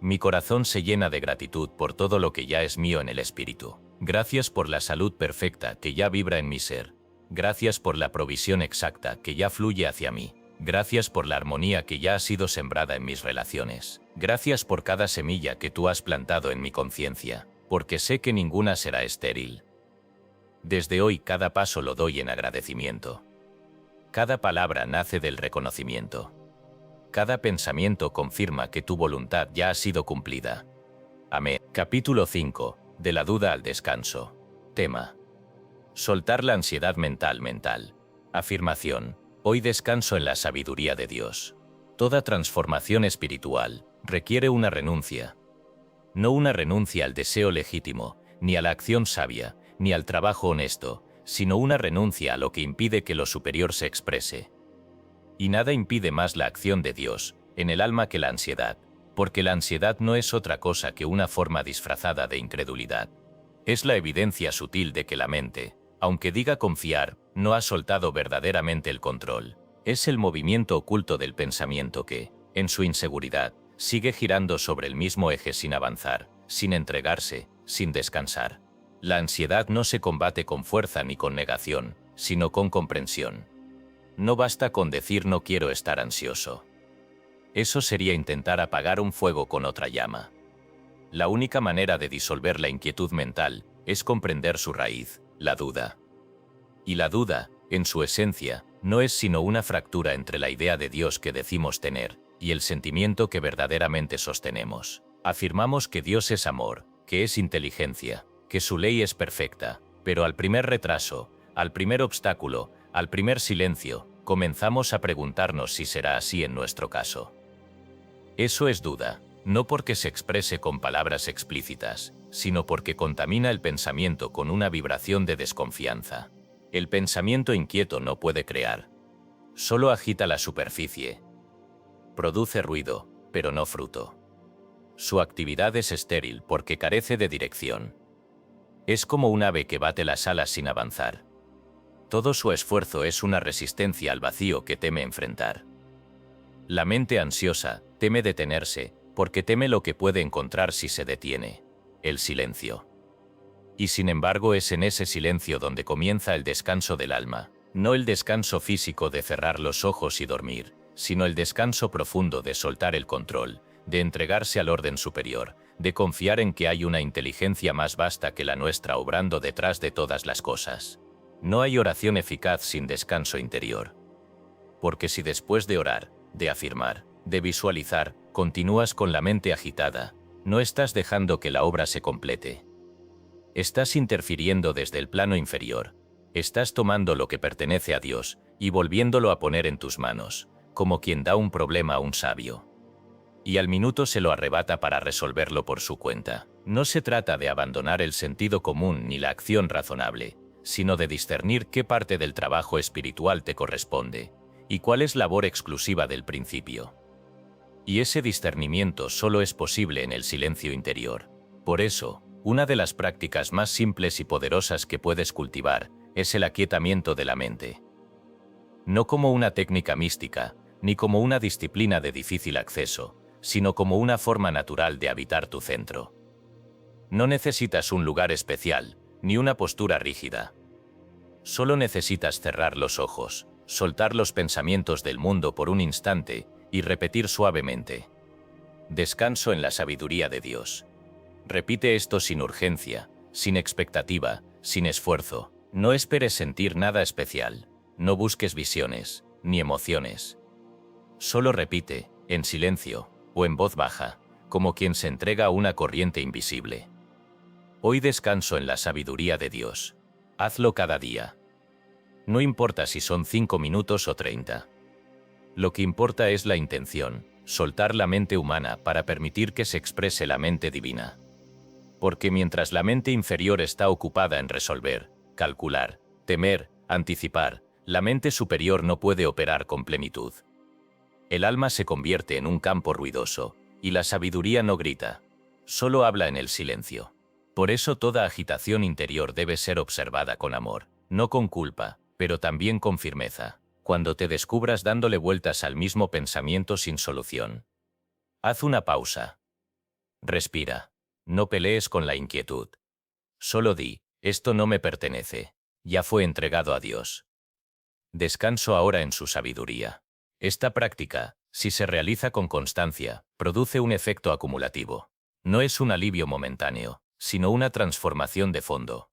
Mi corazón se llena de gratitud por todo lo que ya es mío en el espíritu. Gracias por la salud perfecta que ya vibra en mi ser. Gracias por la provisión exacta que ya fluye hacia mí. Gracias por la armonía que ya ha sido sembrada en mis relaciones. Gracias por cada semilla que tú has plantado en mi conciencia, porque sé que ninguna será estéril. Desde hoy cada paso lo doy en agradecimiento. Cada palabra nace del reconocimiento. Cada pensamiento confirma que tu voluntad ya ha sido cumplida. Amén. Capítulo 5. De la duda al descanso. Tema. Soltar la ansiedad mental. Afirmación. Hoy descanso en la sabiduría de Dios. Toda transformación espiritual requiere una renuncia. No una renuncia al deseo legítimo, ni a la acción sabia, ni al trabajo honesto, sino una renuncia a lo que impide que lo superior se exprese. Y nada impide más la acción de Dios en el alma que la ansiedad, porque la ansiedad no es otra cosa que una forma disfrazada de incredulidad. Es la evidencia sutil de que la mente, aunque diga confiar, no ha soltado verdaderamente el control. Es el movimiento oculto del pensamiento que, en su inseguridad, sigue girando sobre el mismo eje sin avanzar, sin entregarse, sin descansar. La ansiedad no se combate con fuerza ni con negación, sino con comprensión. No basta con decir no quiero estar ansioso. Eso sería intentar apagar un fuego con otra llama. La única manera de disolver la inquietud mental es comprender su raíz, la duda. Y la duda, en su esencia, no es sino una fractura entre la idea de Dios que decimos tener y el sentimiento que verdaderamente sostenemos. Afirmamos que Dios es amor, que es inteligencia, que su ley es perfecta, pero al primer retraso, al primer obstáculo, al primer silencio, comenzamos a preguntarnos si será así en nuestro caso. Eso es duda, no porque se exprese con palabras explícitas, sino porque contamina el pensamiento con una vibración de desconfianza. El pensamiento inquieto no puede crear. Solo agita la superficie. Produce ruido, pero no fruto. Su actividad es estéril porque carece de dirección. Es como un ave que bate las alas sin avanzar. Todo su esfuerzo es una resistencia al vacío que teme enfrentar. La mente ansiosa teme detenerse, porque teme lo que puede encontrar si se detiene: el silencio. Y sin embargo es en ese silencio donde comienza el descanso del alma, no el descanso físico de cerrar los ojos y dormir, sino el descanso profundo de soltar el control, de entregarse al orden superior, de confiar en que hay una inteligencia más vasta que la nuestra obrando detrás de todas las cosas. No hay oración eficaz sin descanso interior. Porque si después de orar, de afirmar, de visualizar, continúas con la mente agitada, no estás dejando que la obra se complete. Estás interfiriendo desde el plano inferior. Estás tomando lo que pertenece a Dios y volviéndolo a poner en tus manos, como quien da un problema a un sabio. Y al minuto se lo arrebata para resolverlo por su cuenta. No se trata de abandonar el sentido común ni la acción razonable, sino de discernir qué parte del trabajo espiritual te corresponde y cuál es labor exclusiva del principio. Y ese discernimiento solo es posible en el silencio interior. Por eso, una de las prácticas más simples y poderosas que puedes cultivar es el aquietamiento de la mente. No como una técnica mística, ni como una disciplina de difícil acceso, sino como una forma natural de habitar tu centro. No necesitas un lugar especial, ni una postura rígida. Solo necesitas cerrar los ojos, soltar los pensamientos del mundo por un instante y repetir suavemente: descanso en la sabiduría de Dios. Repite esto sin urgencia, sin expectativa, sin esfuerzo. No esperes sentir nada especial. No busques visiones, ni emociones. Solo repite, en silencio, o en voz baja, como quien se entrega a una corriente invisible: hoy descanso en la sabiduría de Dios. Hazlo cada día. No importa si son 5 minutos o 30. Lo que importa es la intención, soltar la mente humana para permitir que se exprese la mente divina. Porque mientras la mente inferior está ocupada en resolver, calcular, temer, anticipar, la mente superior no puede operar con plenitud. El alma se convierte en un campo ruidoso, y la sabiduría no grita, solo habla en el silencio. Por eso toda agitación interior debe ser observada con amor, no con culpa, pero también con firmeza. Cuando te descubras dándole vueltas al mismo pensamiento sin solución, haz una pausa. Respira. No pelees con la inquietud. Solo di: esto no me pertenece. Ya fue entregado a Dios. Descanso ahora en su sabiduría. Esta práctica, si se realiza con constancia, produce un efecto acumulativo. No es un alivio momentáneo, sino una transformación de fondo.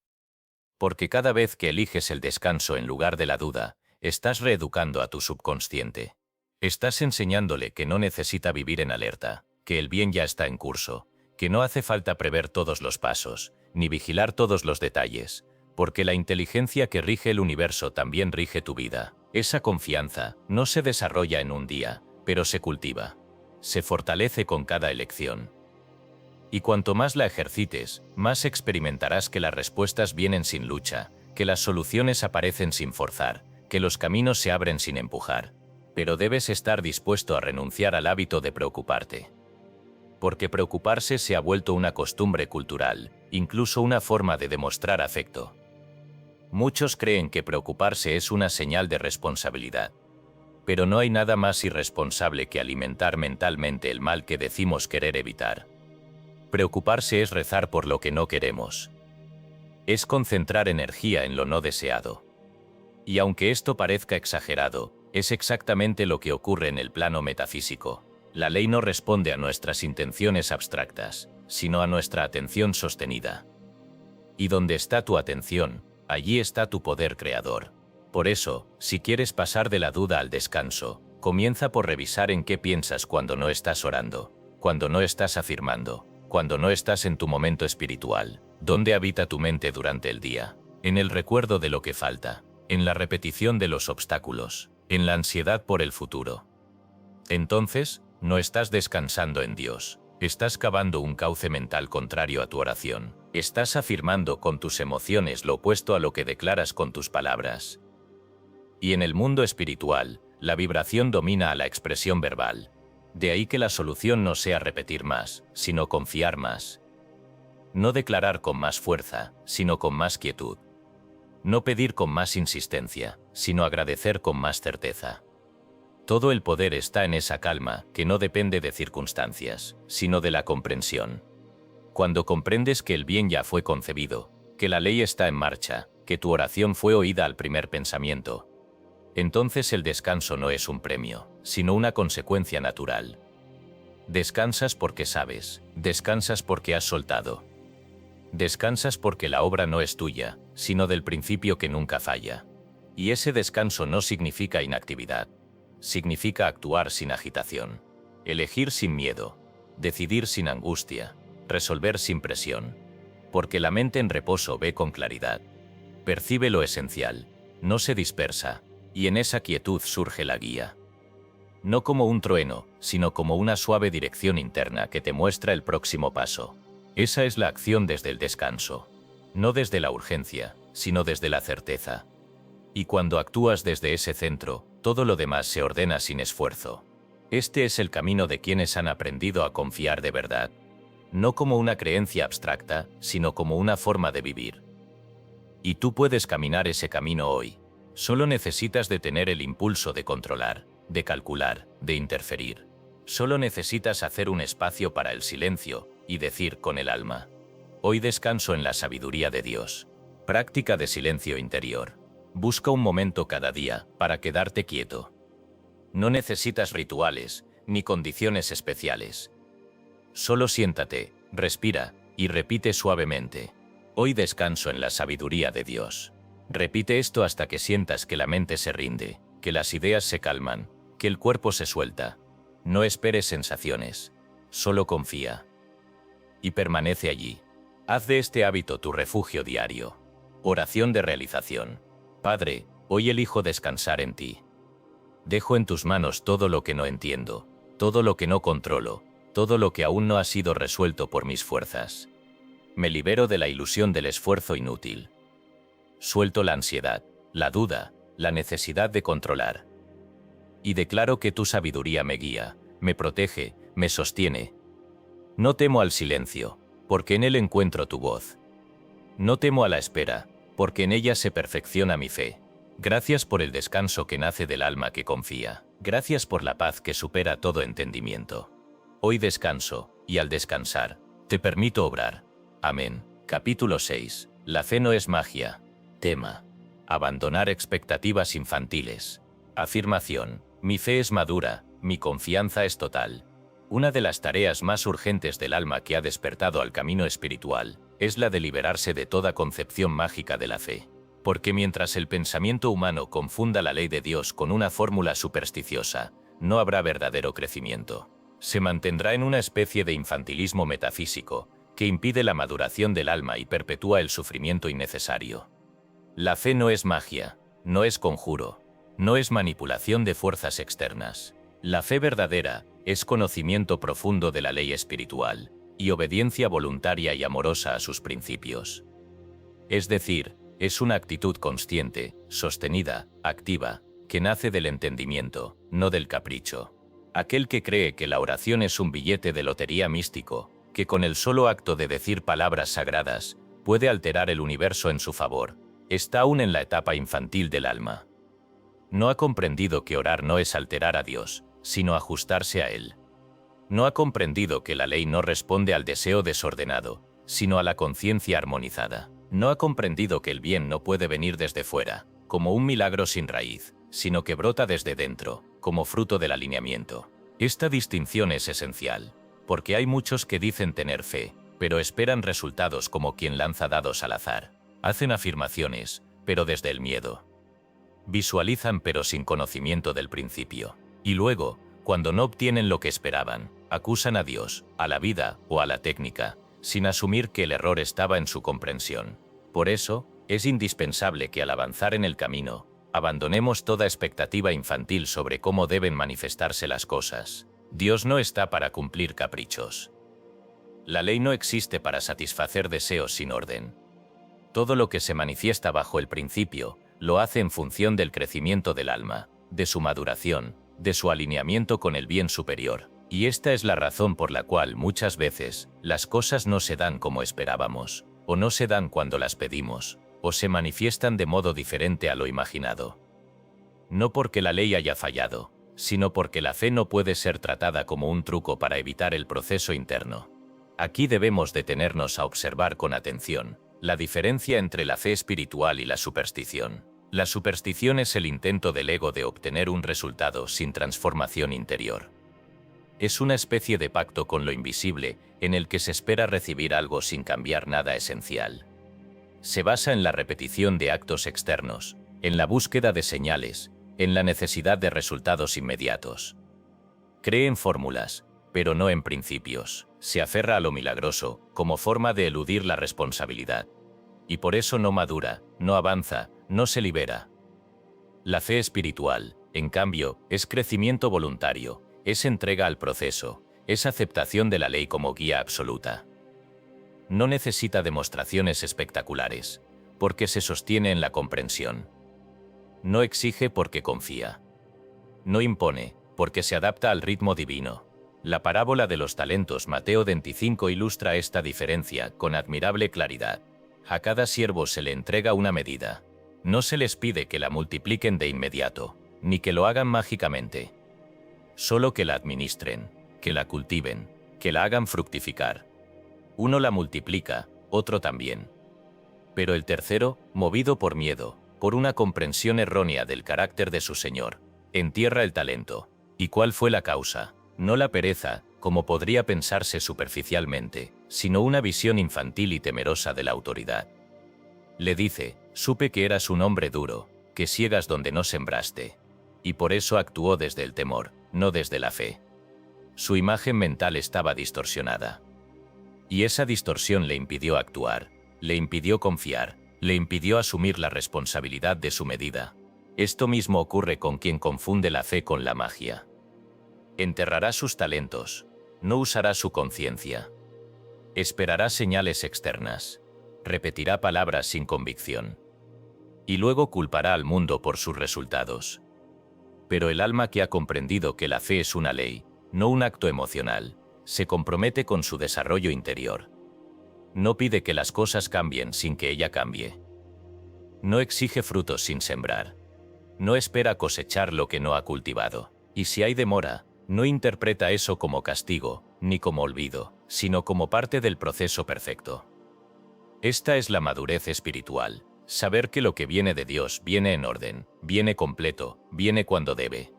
Porque cada vez que eliges el descanso en lugar de la duda, estás reeducando a tu subconsciente. Estás enseñándole que no necesita vivir en alerta, que el bien ya está en curso, que no hace falta prever todos los pasos, ni vigilar todos los detalles, porque la inteligencia que rige el universo también rige tu vida. Esa confianza no se desarrolla en un día, pero se cultiva. Se fortalece con cada elección. Y cuanto más la ejercites, más experimentarás que las respuestas vienen sin lucha, que las soluciones aparecen sin forzar, que los caminos se abren sin empujar. Pero debes estar dispuesto a renunciar al hábito de preocuparte. Porque preocuparse se ha vuelto una costumbre cultural, incluso una forma de demostrar afecto. Muchos creen que preocuparse es una señal de responsabilidad. Pero no hay nada más irresponsable que alimentar mentalmente el mal que decimos querer evitar. Preocuparse es rezar por lo que no queremos. Es concentrar energía en lo no deseado. Y aunque esto parezca exagerado, es exactamente lo que ocurre en el plano metafísico. La ley no responde a nuestras intenciones abstractas, sino a nuestra atención sostenida. Y donde está tu atención, allí está tu poder creador. Por eso, si quieres pasar de la duda al descanso, comienza por revisar en qué piensas cuando no estás orando, cuando no estás afirmando, cuando no estás en tu momento espiritual. ¿Dónde habita tu mente durante el día? En el recuerdo de lo que falta, en la repetición de los obstáculos, en la ansiedad por el futuro. Entonces, no estás descansando en Dios, estás cavando un cauce mental contrario a tu oración. Estás afirmando con tus emociones lo opuesto a lo que declaras con tus palabras. Y en el mundo espiritual, la vibración domina a la expresión verbal. De ahí que la solución no sea repetir más, sino confiar más. No declarar con más fuerza, sino con más quietud. No pedir con más insistencia, sino agradecer con más certeza. Todo el poder está en esa calma, que no depende de circunstancias, sino de la comprensión. Cuando comprendes que el bien ya fue concebido, que la ley está en marcha, que tu oración fue oída al primer pensamiento, entonces el descanso no es un premio, sino una consecuencia natural. Descansas porque sabes, descansas porque has soltado. Descansas porque la obra no es tuya, sino del principio que nunca falla. Y ese descanso no significa inactividad. Significa actuar sin agitación. Elegir sin miedo. Decidir sin angustia. Resolver sin presión. Porque la mente en reposo ve con claridad. Percibe lo esencial. No se dispersa. Y en esa quietud surge la guía. No como un trueno, sino como una suave dirección interna que te muestra el próximo paso. Esa es la acción desde el descanso. No desde la urgencia, sino desde la certeza. Y cuando actúas desde ese centro, todo lo demás se ordena sin esfuerzo. Este es el camino de quienes han aprendido a confiar de verdad. No como una creencia abstracta, sino como una forma de vivir. Y tú puedes caminar ese camino hoy. Solo necesitas detener el impulso de controlar, de calcular, de interferir. Solo necesitas hacer un espacio para el silencio y decir con el alma: hoy descanso en la sabiduría de Dios. Práctica de silencio interior. Busca un momento cada día para quedarte quieto. No necesitas rituales ni condiciones especiales. Solo siéntate, respira y repite suavemente: hoy descanso en la sabiduría de Dios. Repite esto hasta que sientas que la mente se rinde, que las ideas se calman, que el cuerpo se suelta. No esperes sensaciones, solo confía. Y permanece allí. Haz de este hábito tu refugio diario. Oración de realización. Padre, hoy elijo descansar en ti. Dejo en tus manos todo lo que no entiendo, todo lo que no controlo, todo lo que aún no ha sido resuelto por mis fuerzas. Me libero de la ilusión del esfuerzo inútil. Suelto la ansiedad, la duda, la necesidad de controlar. Y declaro que tu sabiduría me guía, me protege, me sostiene. No temo al silencio, porque en él encuentro tu voz. No temo a la espera, porque en ella se perfecciona mi fe. Gracias por el descanso que nace del alma que confía. Gracias por la paz que supera todo entendimiento. Hoy descanso, y al descansar, te permito obrar. Amén. Capítulo 6. La fe no es magia. Tema: abandonar expectativas infantiles. Afirmación: mi fe es madura, mi confianza es total. Una de las tareas más urgentes del alma que ha despertado al camino espiritual es la de liberarse de toda concepción mágica de la fe. Porque mientras el pensamiento humano confunda la ley de Dios con una fórmula supersticiosa, no habrá verdadero crecimiento. Se mantendrá en una especie de infantilismo metafísico que impide la maduración del alma y perpetúa el sufrimiento innecesario. La fe no es magia, no es conjuro, no es manipulación de fuerzas externas. La fe verdadera es conocimiento profundo de la ley espiritual y obediencia voluntaria y amorosa a sus principios. Es decir, es una actitud consciente, sostenida, activa, que nace del entendimiento, no del capricho. Aquel que cree que la oración es un billete de lotería místico, que con el solo acto de decir palabras sagradas puede alterar el universo en su favor, está aún en la etapa infantil del alma. No ha comprendido que orar no es alterar a Dios, sino ajustarse a Él. No ha comprendido que la ley no responde al deseo desordenado, sino a la conciencia armonizada. No ha comprendido que el bien no puede venir desde fuera, como un milagro sin raíz, sino que brota desde dentro, como fruto del alineamiento. Esta distinción es esencial, porque hay muchos que dicen tener fe, pero esperan resultados como quien lanza dados al azar. Hacen afirmaciones, pero desde el miedo. Visualizan pero sin conocimiento del principio. Y luego, cuando no obtienen lo que esperaban, acusan a Dios, a la vida o a la técnica, sin asumir que el error estaba en su comprensión. Por eso, es indispensable que al avanzar en el camino, abandonemos toda expectativa infantil sobre cómo deben manifestarse las cosas. Dios no está para cumplir caprichos. La ley no existe para satisfacer deseos sin orden. Todo lo que se manifiesta bajo el principio, lo hace en función del crecimiento del alma, de su maduración, de su alineamiento con el bien superior. Y esta es la razón por la cual muchas veces las cosas no se dan como esperábamos, o no se dan cuando las pedimos, o se manifiestan de modo diferente a lo imaginado. No porque la ley haya fallado, sino porque la fe no puede ser tratada como un truco para evitar el proceso interno. Aquí debemos detenernos a observar con atención la diferencia entre la fe espiritual y la superstición. La superstición es el intento del ego de obtener un resultado sin transformación interior. Es una especie de pacto con lo invisible, en el que se espera recibir algo sin cambiar nada esencial. Se basa en la repetición de actos externos, en la búsqueda de señales, en la necesidad de resultados inmediatos. Cree en fórmulas, pero no en principios. Se aferra a lo milagroso, como forma de eludir la responsabilidad. Y por eso no madura, no avanza, no se libera. La fe espiritual, en cambio, es crecimiento voluntario, es entrega al proceso, es aceptación de la ley como guía absoluta. No necesita demostraciones espectaculares, porque se sostiene en la comprensión. No exige porque confía. No impone, porque se adapta al ritmo divino. La parábola de los talentos Mateo 25 ilustra esta diferencia con admirable claridad. A cada siervo se le entrega una medida. No se les pide que la multipliquen de inmediato, ni que lo hagan mágicamente. Solo que la administren, que la cultiven, que la hagan fructificar. Uno la multiplica, otro también. Pero el tercero, movido por miedo, por una comprensión errónea del carácter de su señor, entierra el talento. ¿Y cuál fue la causa? No la pereza, como podría pensarse superficialmente, sino una visión infantil y temerosa de la autoridad. Le dice: supe que eras un hombre duro, que siegas donde no sembraste. Y por eso actuó desde el temor, no desde la fe. Su imagen mental estaba distorsionada. Y esa distorsión le impidió actuar, le impidió confiar, le impidió asumir la responsabilidad de su medida. Esto mismo ocurre con quien confunde la fe con la magia. Enterrará sus talentos, no usará su conciencia. Esperará señales externas, repetirá palabras sin convicción. Y luego culpará al mundo por sus resultados. Pero el alma que ha comprendido que la fe es una ley, no un acto emocional, se compromete con su desarrollo interior. No pide que las cosas cambien sin que ella cambie. No exige frutos sin sembrar. No espera cosechar lo que no ha cultivado. Y si hay demora, no interpreta eso como castigo, ni como olvido, sino como parte del proceso perfecto. Esta es la madurez espiritual, saber que lo que viene de Dios viene en orden, viene completo, viene cuando debe.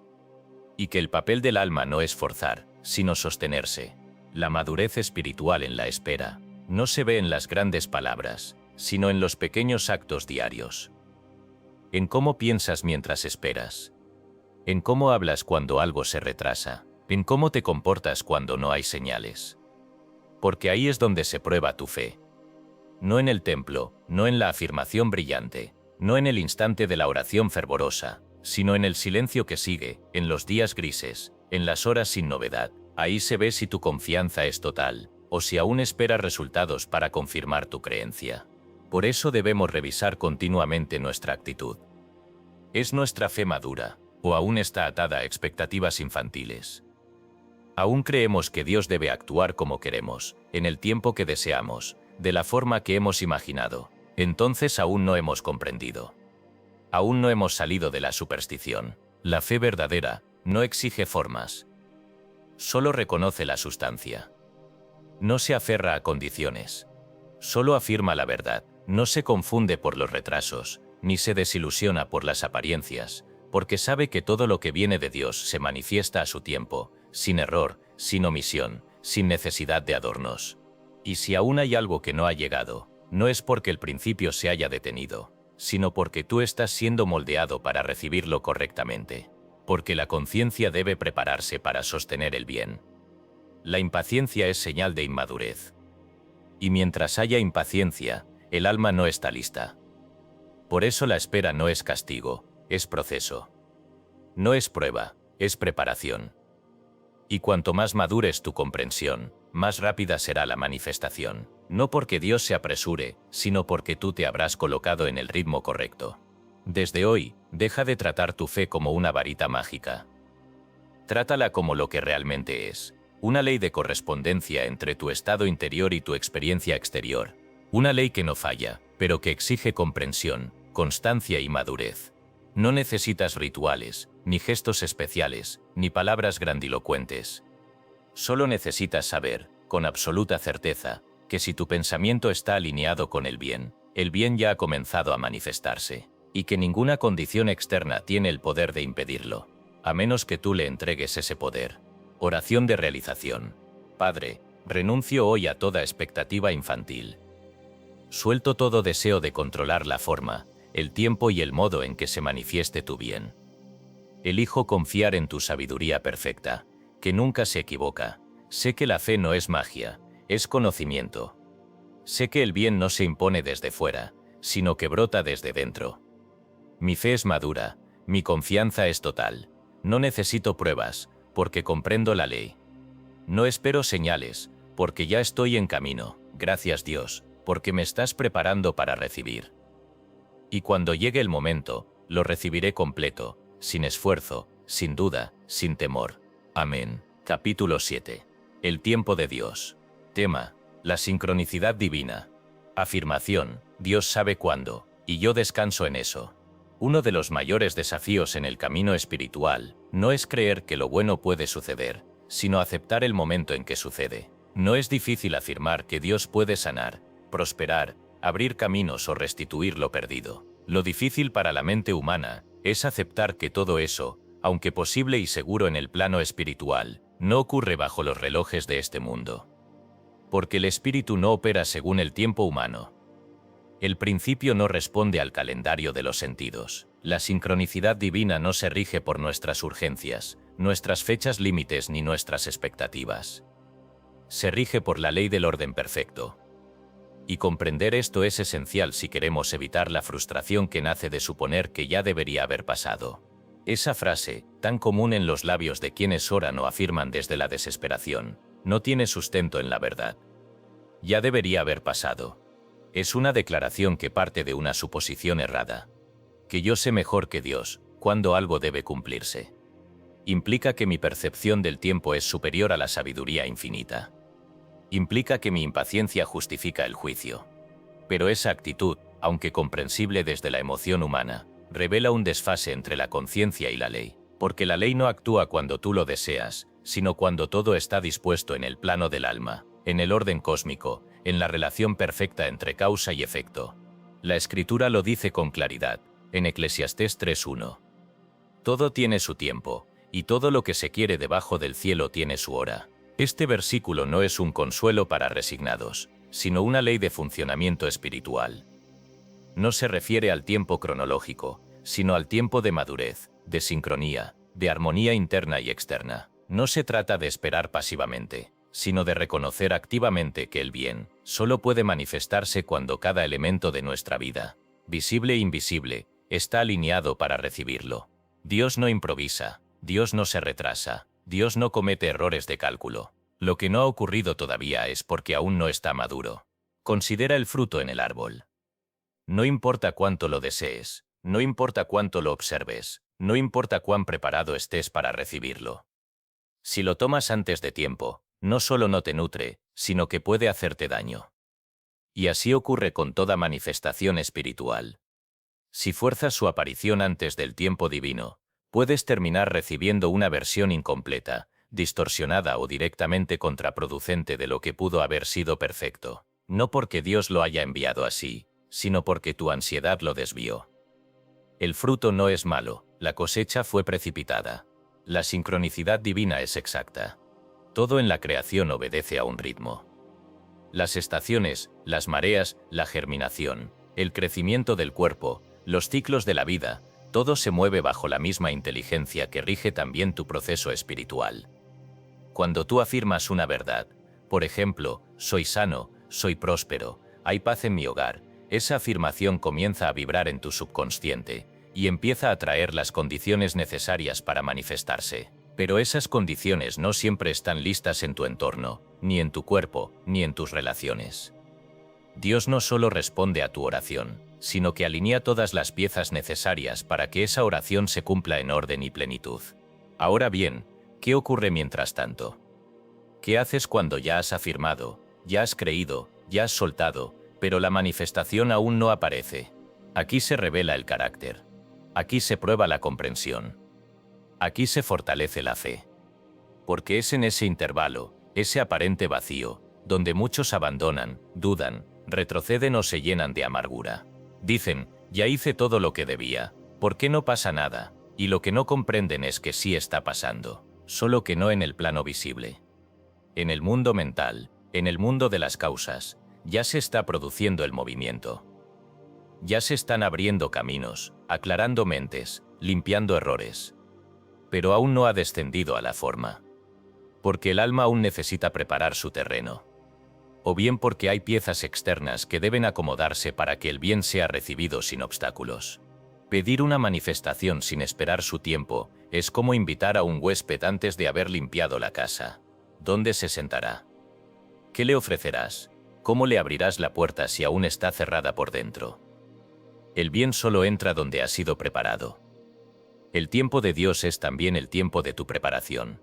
Y que el papel del alma no es forzar, sino sostenerse. La madurez espiritual en la espera no se ve en las grandes palabras, sino en los pequeños actos diarios. En cómo piensas mientras esperas. En cómo hablas cuando algo se retrasa. En cómo te comportas cuando no hay señales. Porque ahí es donde se prueba tu fe. No en el templo, no en la afirmación brillante, no en el instante de la oración fervorosa, sino en el silencio que sigue, en los días grises, en las horas sin novedad. Ahí se ve si tu confianza es total, o si aún esperas resultados para confirmar tu creencia. Por eso debemos revisar continuamente nuestra actitud. ¿Es nuestra fe madura, o aún está atada a expectativas infantiles? ¿Aún creemos que Dios debe actuar como queremos, en el tiempo que deseamos, de la forma que hemos imaginado? Entonces aún no hemos comprendido. Aún no hemos salido de la superstición. La fe verdadera no exige formas. Solo reconoce la sustancia. No se aferra a condiciones. Solo afirma la verdad. No se confunde por los retrasos, ni se desilusiona por las apariencias, porque sabe que todo lo que viene de Dios se manifiesta a su tiempo, sin error, sin omisión, sin necesidad de adornos. Y si aún hay algo que no ha llegado, no es porque el principio se haya detenido, sino porque tú estás siendo moldeado para recibirlo correctamente. Porque la conciencia debe prepararse para sostener el bien. La impaciencia es señal de inmadurez. Y mientras haya impaciencia, el alma no está lista. Por eso la espera no es castigo, es proceso. No es prueba, es preparación. Y cuanto más madures tu comprensión, más rápida será la manifestación. No porque Dios se apresure, sino porque tú te habrás colocado en el ritmo correcto. Desde hoy, deja de tratar tu fe como una varita mágica. Trátala como lo que realmente es, una ley de correspondencia entre tu estado interior y tu experiencia exterior. Una ley que no falla, pero que exige comprensión, constancia y madurez. No necesitas rituales, ni gestos especiales, ni palabras grandilocuentes. Solo necesitas saber, con absoluta certeza, que si tu pensamiento está alineado con el bien ya ha comenzado a manifestarse, y que ninguna condición externa tiene el poder de impedirlo, a menos que tú le entregues ese poder. Oración de realización. Padre, renuncio hoy a toda expectativa infantil. Suelto todo deseo de controlar la forma, el tiempo y el modo en que se manifieste tu bien. Elijo confiar en tu sabiduría perfecta, que nunca se equivoca. Sé que la fe no es magia, es conocimiento. Sé que el bien no se impone desde fuera, sino que brota desde dentro. Mi fe es madura, mi confianza es total. No necesito pruebas, porque comprendo la ley. No espero señales, porque ya estoy en camino, gracias Dios, porque me estás preparando para recibir. Y cuando llegue el momento, lo recibiré completo, sin esfuerzo, sin duda, sin temor. Amén. Capítulo 7. El tiempo de Dios. Tema: la sincronicidad divina. Afirmación: Dios sabe cuándo, y yo descanso en eso. Uno de los mayores desafíos en el camino espiritual no es creer que lo bueno puede suceder, sino aceptar el momento en que sucede. No es difícil afirmar que Dios puede sanar, prosperar, abrir caminos o restituir lo perdido. Lo difícil para la mente humana es aceptar que todo eso, aunque posible y seguro en el plano espiritual, no ocurre bajo los relojes de este mundo. Porque el espíritu no opera según el tiempo humano. El principio no responde al calendario de los sentidos. La sincronicidad divina no se rige por nuestras urgencias, nuestras fechas límites ni nuestras expectativas. Se rige por la ley del orden perfecto. Y comprender esto es esencial si queremos evitar la frustración que nace de suponer que ya debería haber pasado. Esa frase, tan común en los labios de quienes oran o afirman desde la desesperación, no tiene sustento en la verdad. Ya debería haber pasado. Es una declaración que parte de una suposición errada. Que yo sé mejor que Dios cuándo algo debe cumplirse. Implica que mi percepción del tiempo es superior a la sabiduría infinita. Implica que mi impaciencia justifica el juicio. Pero esa actitud, aunque comprensible desde la emoción humana, revela un desfase entre la conciencia y la ley, porque la ley no actúa cuando tú lo deseas, sino cuando todo está dispuesto en el plano del alma, en el orden cósmico, en la relación perfecta entre causa y efecto. La Escritura lo dice con claridad, en Eclesiastés 3:1. Todo tiene su tiempo, y todo lo que se quiere debajo del cielo tiene su hora. Este versículo no es un consuelo para resignados, sino una ley de funcionamiento espiritual. No se refiere al tiempo cronológico, sino al tiempo de madurez, de sincronía, de armonía interna y externa. No se trata de esperar pasivamente, sino de reconocer activamente que el bien solo puede manifestarse cuando cada elemento de nuestra vida, visible e invisible, está alineado para recibirlo. Dios no improvisa, Dios no se retrasa, Dios no comete errores de cálculo. Lo que no ha ocurrido todavía es porque aún no está maduro. Considera el fruto en el árbol. No importa cuánto lo desees, no importa cuánto lo observes, no importa cuán preparado estés para recibirlo. Si lo tomas antes de tiempo, no solo no te nutre, sino que puede hacerte daño. Y así ocurre con toda manifestación espiritual. Si fuerzas su aparición antes del tiempo divino, puedes terminar recibiendo una versión incompleta, distorsionada o directamente contraproducente de lo que pudo haber sido perfecto. No porque Dios lo haya enviado así, sino porque tu ansiedad lo desvió. El fruto no es malo, la cosecha fue precipitada. La sincronicidad divina es exacta. Todo en la creación obedece a un ritmo. Las estaciones, las mareas, la germinación, el crecimiento del cuerpo, los ciclos de la vida, todo se mueve bajo la misma inteligencia que rige también tu proceso espiritual. Cuando tú afirmas una verdad, por ejemplo, soy sano, soy próspero, hay paz en mi hogar, esa afirmación comienza a vibrar en tu subconsciente y empieza a traer las condiciones necesarias para manifestarse. Pero esas condiciones no siempre están listas en tu entorno, ni en tu cuerpo, ni en tus relaciones. Dios no solo responde a tu oración, sino que alinea todas las piezas necesarias para que esa oración se cumpla en orden y plenitud. Ahora bien, ¿qué ocurre mientras tanto? ¿Qué haces cuando ya has afirmado, ya has creído, ya has soltado, pero la manifestación aún no aparece? Aquí se revela el carácter. Aquí se prueba la comprensión. Aquí se fortalece la fe. Porque es en ese intervalo, ese aparente vacío, donde muchos abandonan, dudan, retroceden o se llenan de amargura. Dicen, ya hice todo lo que debía, ¿por qué no pasa nada? Y lo que no comprenden es que sí está pasando. solo que no en el plano visible. En el mundo mental, en el mundo de las causas, ya se está produciendo el movimiento. Ya se están abriendo caminos, aclarando mentes, limpiando errores. Pero aún no ha descendido a la forma. Porque el alma aún necesita preparar su terreno. O bien porque hay piezas externas que deben acomodarse para que el bien sea recibido sin obstáculos. Pedir una manifestación sin esperar su tiempo es como invitar a un huésped antes de haber limpiado la casa. ¿Dónde se sentará? ¿Qué le ofrecerás? ¿Cómo le abrirás la puerta si aún está cerrada por dentro? El bien solo entra donde ha sido preparado. El tiempo de Dios es también el tiempo de tu preparación.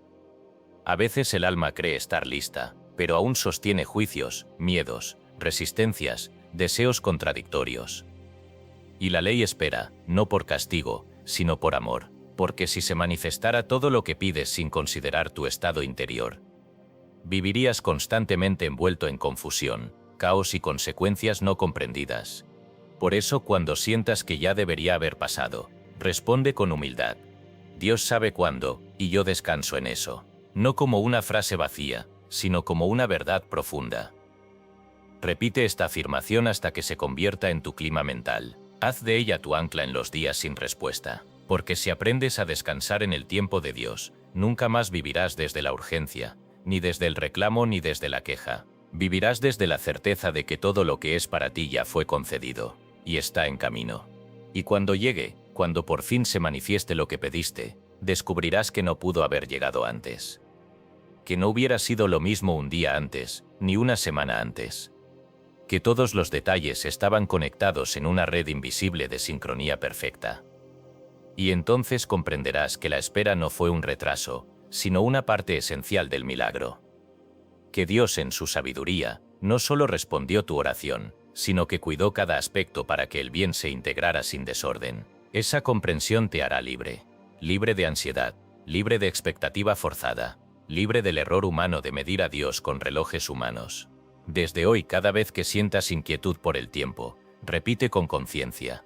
A veces el alma cree estar lista, pero aún sostiene juicios, miedos, resistencias, deseos contradictorios. Y la ley espera, no por castigo, sino por amor, porque si se manifestara todo lo que pides sin considerar tu estado interior, vivirías constantemente envuelto en confusión, caos y consecuencias no comprendidas. Por eso cuando sientas que ya debería haber pasado, responde con humildad. Dios sabe cuándo, y yo descanso en eso. No como una frase vacía, sino como una verdad profunda. Repite esta afirmación hasta que se convierta en tu clima mental. Haz de ella tu ancla en los días sin respuesta, porque si aprendes a descansar en el tiempo de Dios, nunca más vivirás desde la urgencia, ni desde el reclamo ni desde la queja. Vivirás desde la certeza de que todo lo que es para ti ya fue concedido, y está en camino. Y cuando llegue, cuando por fin se manifieste lo que pediste, descubrirás que no pudo haber llegado antes. Que no hubiera sido lo mismo un día antes, ni una semana antes. Que todos los detalles estaban conectados en una red invisible de sincronía perfecta. Y entonces comprenderás que la espera no fue un retraso, sino una parte esencial del milagro. Que Dios en su sabiduría, no solo respondió tu oración, sino que cuidó cada aspecto para que el bien se integrara sin desorden. Esa comprensión te hará libre. Libre de ansiedad, libre de expectativa forzada, libre del error humano de medir a Dios con relojes humanos. Desde hoy, cada vez que sientas inquietud por el tiempo, repite con conciencia: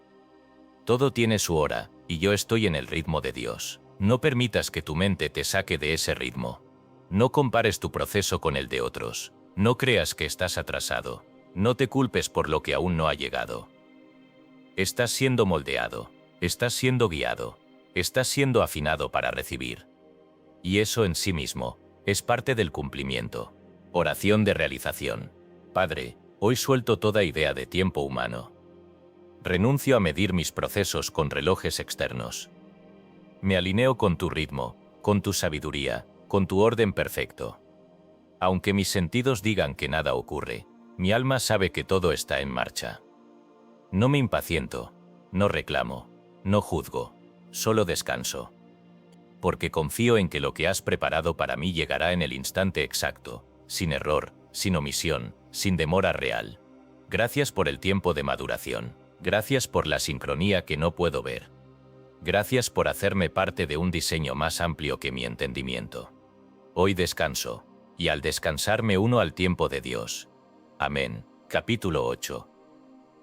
todo tiene su hora, y yo estoy en el ritmo de Dios. No permitas que tu mente te saque de ese ritmo. No compares tu proceso con el de otros. No creas que estás atrasado. No te culpes por lo que aún no ha llegado. Estás siendo moldeado. Estás siendo guiado. Estás siendo afinado para recibir. Y eso en sí mismo es parte del cumplimiento. Oración de realización. Padre, hoy suelto toda idea de tiempo humano. Renuncio a medir mis procesos con relojes externos. Me alineo con tu ritmo, con tu sabiduría, con tu orden perfecto. Aunque mis sentidos digan que nada ocurre, mi alma sabe que todo está en marcha. No me impaciento, no reclamo, no juzgo, solo descanso. Porque confío en que lo que has preparado para mí llegará en el instante exacto, sin error, sin omisión, sin demora real. Gracias por el tiempo de maduración. Gracias por la sincronía que no puedo ver. Gracias por hacerme parte de un diseño más amplio que mi entendimiento. Hoy descanso, y al descansar me uno al tiempo de Dios. Amén. Capítulo 8.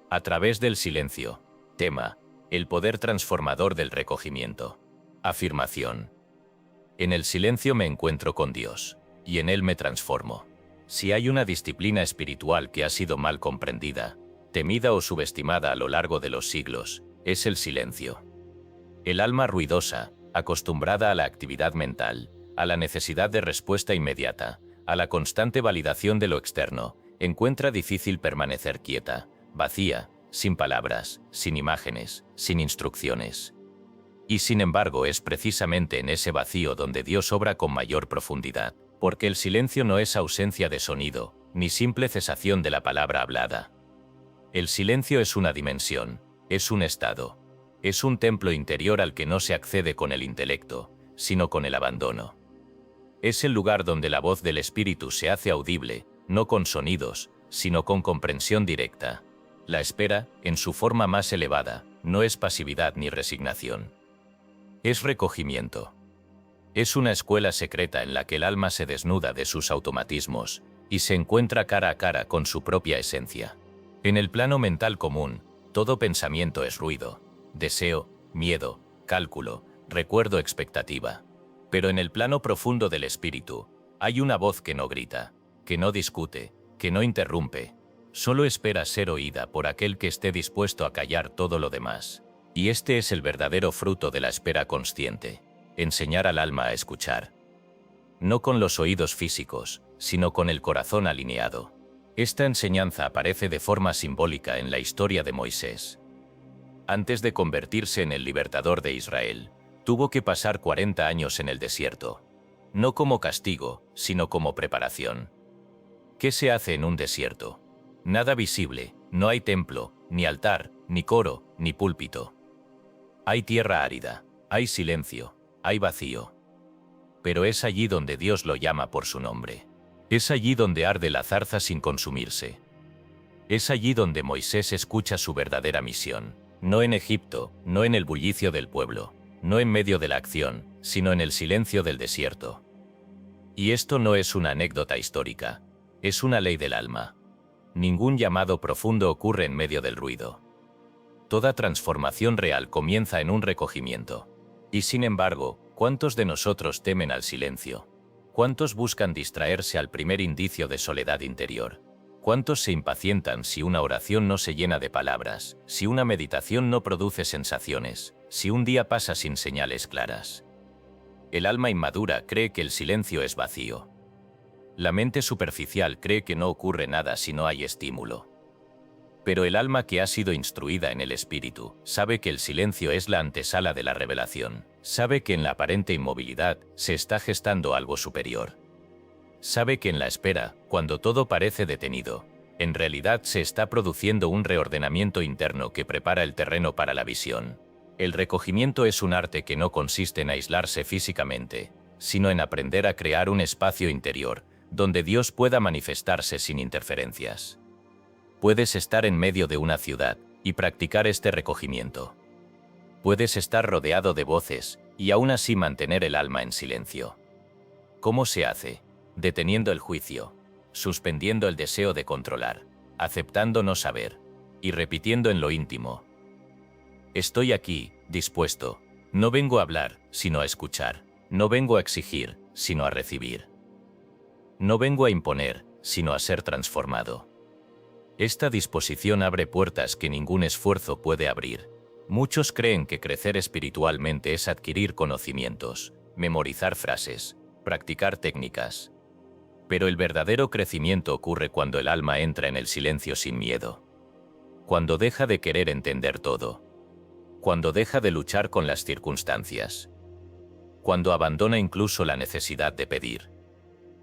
A través del silencio. Tema: el poder transformador del recogimiento. Afirmación: en el silencio me encuentro con Dios, y en Él me transformo. Si hay una disciplina espiritual que ha sido mal comprendida, temida o subestimada a lo largo de los siglos, es el silencio. El alma ruidosa, acostumbrada a la actividad mental, a la necesidad de respuesta inmediata, a la constante validación de lo externo, encuentra difícil permanecer quieta, vacía, sin palabras, sin imágenes, sin instrucciones. Y sin embargo es precisamente en ese vacío donde Dios obra con mayor profundidad, porque el silencio no es ausencia de sonido, ni simple cesación de la palabra hablada. El silencio es una dimensión, es un estado, es un templo interior al que no se accede con el intelecto, sino con el abandono. Es el lugar donde la voz del espíritu se hace audible, no con sonidos, sino con comprensión directa. La espera, en su forma más elevada, no es pasividad ni resignación. Es recogimiento. Es una escuela secreta en la que el alma se desnuda de sus automatismos y se encuentra cara a cara con su propia esencia. En el plano mental común, todo pensamiento es ruido, deseo, miedo, cálculo, recuerdo, expectativa. Pero en el plano profundo del espíritu, hay una voz que no grita, que no discute, que no interrumpe, solo espera ser oída por aquel que esté dispuesto a callar todo lo demás. Y este es el verdadero fruto de la espera consciente, enseñar al alma a escuchar. No con los oídos físicos, sino con el corazón alineado. Esta enseñanza aparece de forma simbólica en la historia de Moisés. Antes de convertirse en el libertador de Israel, tuvo que pasar 40 años en el desierto. No como castigo, sino como preparación. ¿Qué se hace en un desierto? Nada visible, no hay templo, ni altar, ni coro, ni púlpito. Hay tierra árida, hay silencio, hay vacío. Pero es allí donde Dios lo llama por su nombre. Es allí donde arde la zarza sin consumirse. Es allí donde Moisés escucha su verdadera misión. No en Egipto, no en el bullicio del pueblo, no en medio de la acción, sino en el silencio del desierto. Y esto no es una anécdota histórica, es una ley del alma. Ningún llamado profundo ocurre en medio del ruido. Toda transformación real comienza en un recogimiento. Y sin embargo, ¿cuántos de nosotros temen al silencio? ¿Cuántos buscan distraerse al primer indicio de soledad interior? ¿Cuántos se impacientan si una oración no se llena de palabras, si una meditación no produce sensaciones, si un día pasa sin señales claras? El alma inmadura cree que el silencio es vacío. La mente superficial cree que no ocurre nada si no hay estímulo. Pero el alma que ha sido instruida en el espíritu sabe que el silencio es la antesala de la revelación. Sabe que en la aparente inmovilidad se está gestando algo superior. Sabe que en la espera, cuando todo parece detenido, en realidad se está produciendo un reordenamiento interno que prepara el terreno para la visión. El recogimiento es un arte que no consiste en aislarse físicamente, sino en aprender a crear un espacio interior, donde Dios pueda manifestarse sin interferencias. Puedes estar en medio de una ciudad y practicar este recogimiento. Puedes estar rodeado de voces y aún así mantener el alma en silencio. ¿Cómo se hace? Deteniendo el juicio, suspendiendo el deseo de controlar, aceptando no saber y repitiendo en lo íntimo: estoy aquí, dispuesto. No vengo a hablar, sino a escuchar. No vengo a exigir, sino a recibir. No vengo a imponer, sino a ser transformado. Esta disposición abre puertas que ningún esfuerzo puede abrir. Muchos creen que crecer espiritualmente es adquirir conocimientos, memorizar frases, practicar técnicas. Pero el verdadero crecimiento ocurre cuando el alma entra en el silencio sin miedo. Cuando deja de querer entender todo. Cuando deja de luchar con las circunstancias. Cuando abandona incluso la necesidad de pedir.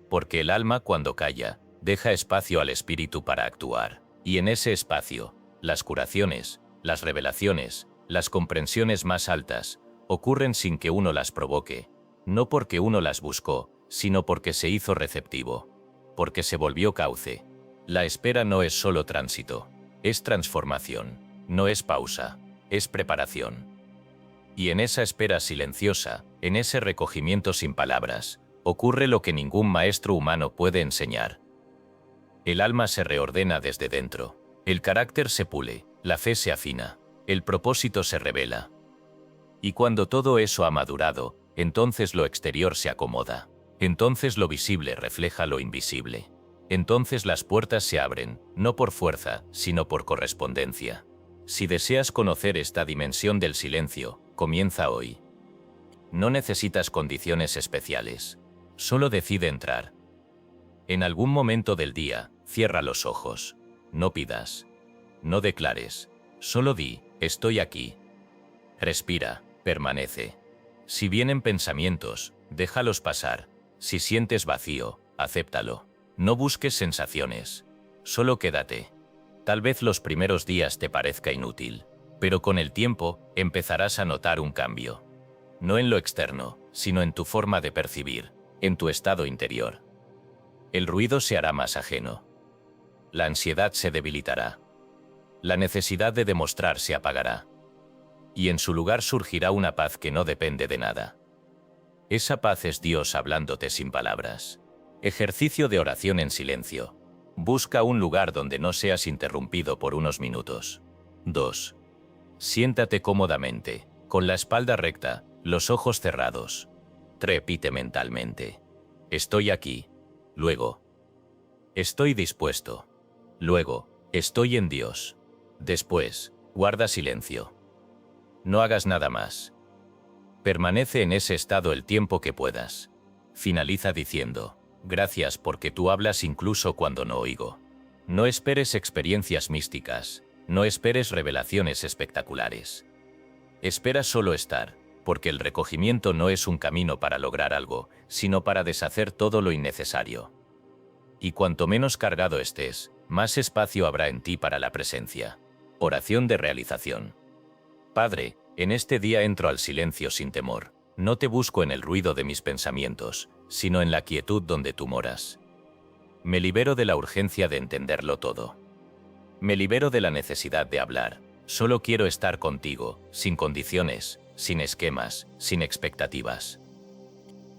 Porque el alma, cuando calla, deja espacio al espíritu para actuar. Y en ese espacio, las curaciones, las revelaciones, las comprensiones más altas, ocurren sin que uno las provoque, no porque uno las buscó, sino porque se hizo receptivo, porque se volvió cauce. La espera no es solo tránsito, es transformación, no es pausa, es preparación. Y en esa espera silenciosa, en ese recogimiento sin palabras, ocurre lo que ningún maestro humano puede enseñar. El alma se reordena desde dentro, el carácter se pule, la fe se afina, el propósito se revela. Y cuando todo eso ha madurado, entonces lo exterior se acomoda. Entonces lo visible refleja lo invisible. Entonces las puertas se abren, no por fuerza, sino por correspondencia. Si deseas conocer esta dimensión del silencio, comienza hoy. No necesitas condiciones especiales. Solo decide entrar. En algún momento del día, cierra los ojos. No pidas. No declares. Solo di: estoy aquí. Respira, permanece. Si vienen pensamientos, déjalos pasar. Si sientes vacío, acéptalo. No busques sensaciones. Solo quédate. Tal vez los primeros días te parezca inútil, pero con el tiempo empezarás a notar un cambio. No en lo externo, sino en tu forma de percibir, en tu estado interior. El ruido se hará más ajeno. La ansiedad se debilitará. La necesidad de demostrar se apagará. Y en su lugar surgirá una paz que no depende de nada. Esa paz es Dios hablándote sin palabras. Ejercicio de oración en silencio. Busca un lugar donde no seas interrumpido por unos minutos. 2. Siéntate cómodamente, con la espalda recta, los ojos cerrados. Repite mentalmente. Estoy aquí. Luego. Estoy dispuesto. Luego. Estoy en Dios. Después. Guarda silencio. No hagas nada más. Permanece en ese estado el tiempo que puedas. Finaliza diciendo, gracias porque tú hablas incluso cuando no oigo. No esperes experiencias místicas, no esperes revelaciones espectaculares. Espera solo estar, porque el recogimiento no es un camino para lograr algo, sino para deshacer todo lo innecesario. Y cuanto menos cargado estés, más espacio habrá en ti para la presencia. Oración de realización. Padre, en este día entro al silencio sin temor. No te busco en el ruido de mis pensamientos, sino en la quietud donde tú moras. Me libero de la urgencia de entenderlo todo. Me libero de la necesidad de hablar. Solo quiero estar contigo, sin condiciones, sin esquemas, sin expectativas.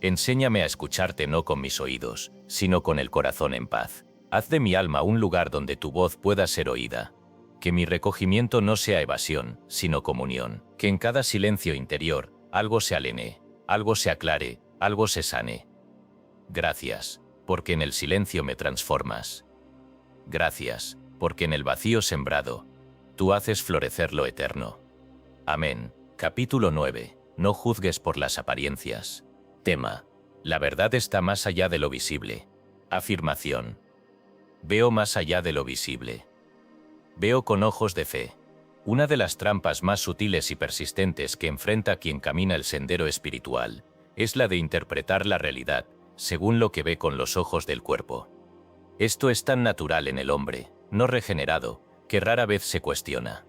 Enséñame a escucharte no con mis oídos, sino con el corazón en paz. Haz de mi alma un lugar donde tu voz pueda ser oída. Que mi recogimiento no sea evasión, sino comunión. Que en cada silencio interior, algo se alinee, algo se aclare, algo se sane. Gracias, porque en el silencio me transformas. Gracias, porque en el vacío sembrado, tú haces florecer lo eterno. Amén. Capítulo 9. No juzgues por las apariencias. Tema. La verdad está más allá de lo visible. Afirmación. Veo más allá de lo visible. Veo con ojos de fe. Una de las trampas más sutiles y persistentes que enfrenta quien camina el sendero espiritual es la de interpretar la realidad según lo que ve con los ojos del cuerpo. Esto es tan natural en el hombre, no regenerado, que rara vez se cuestiona.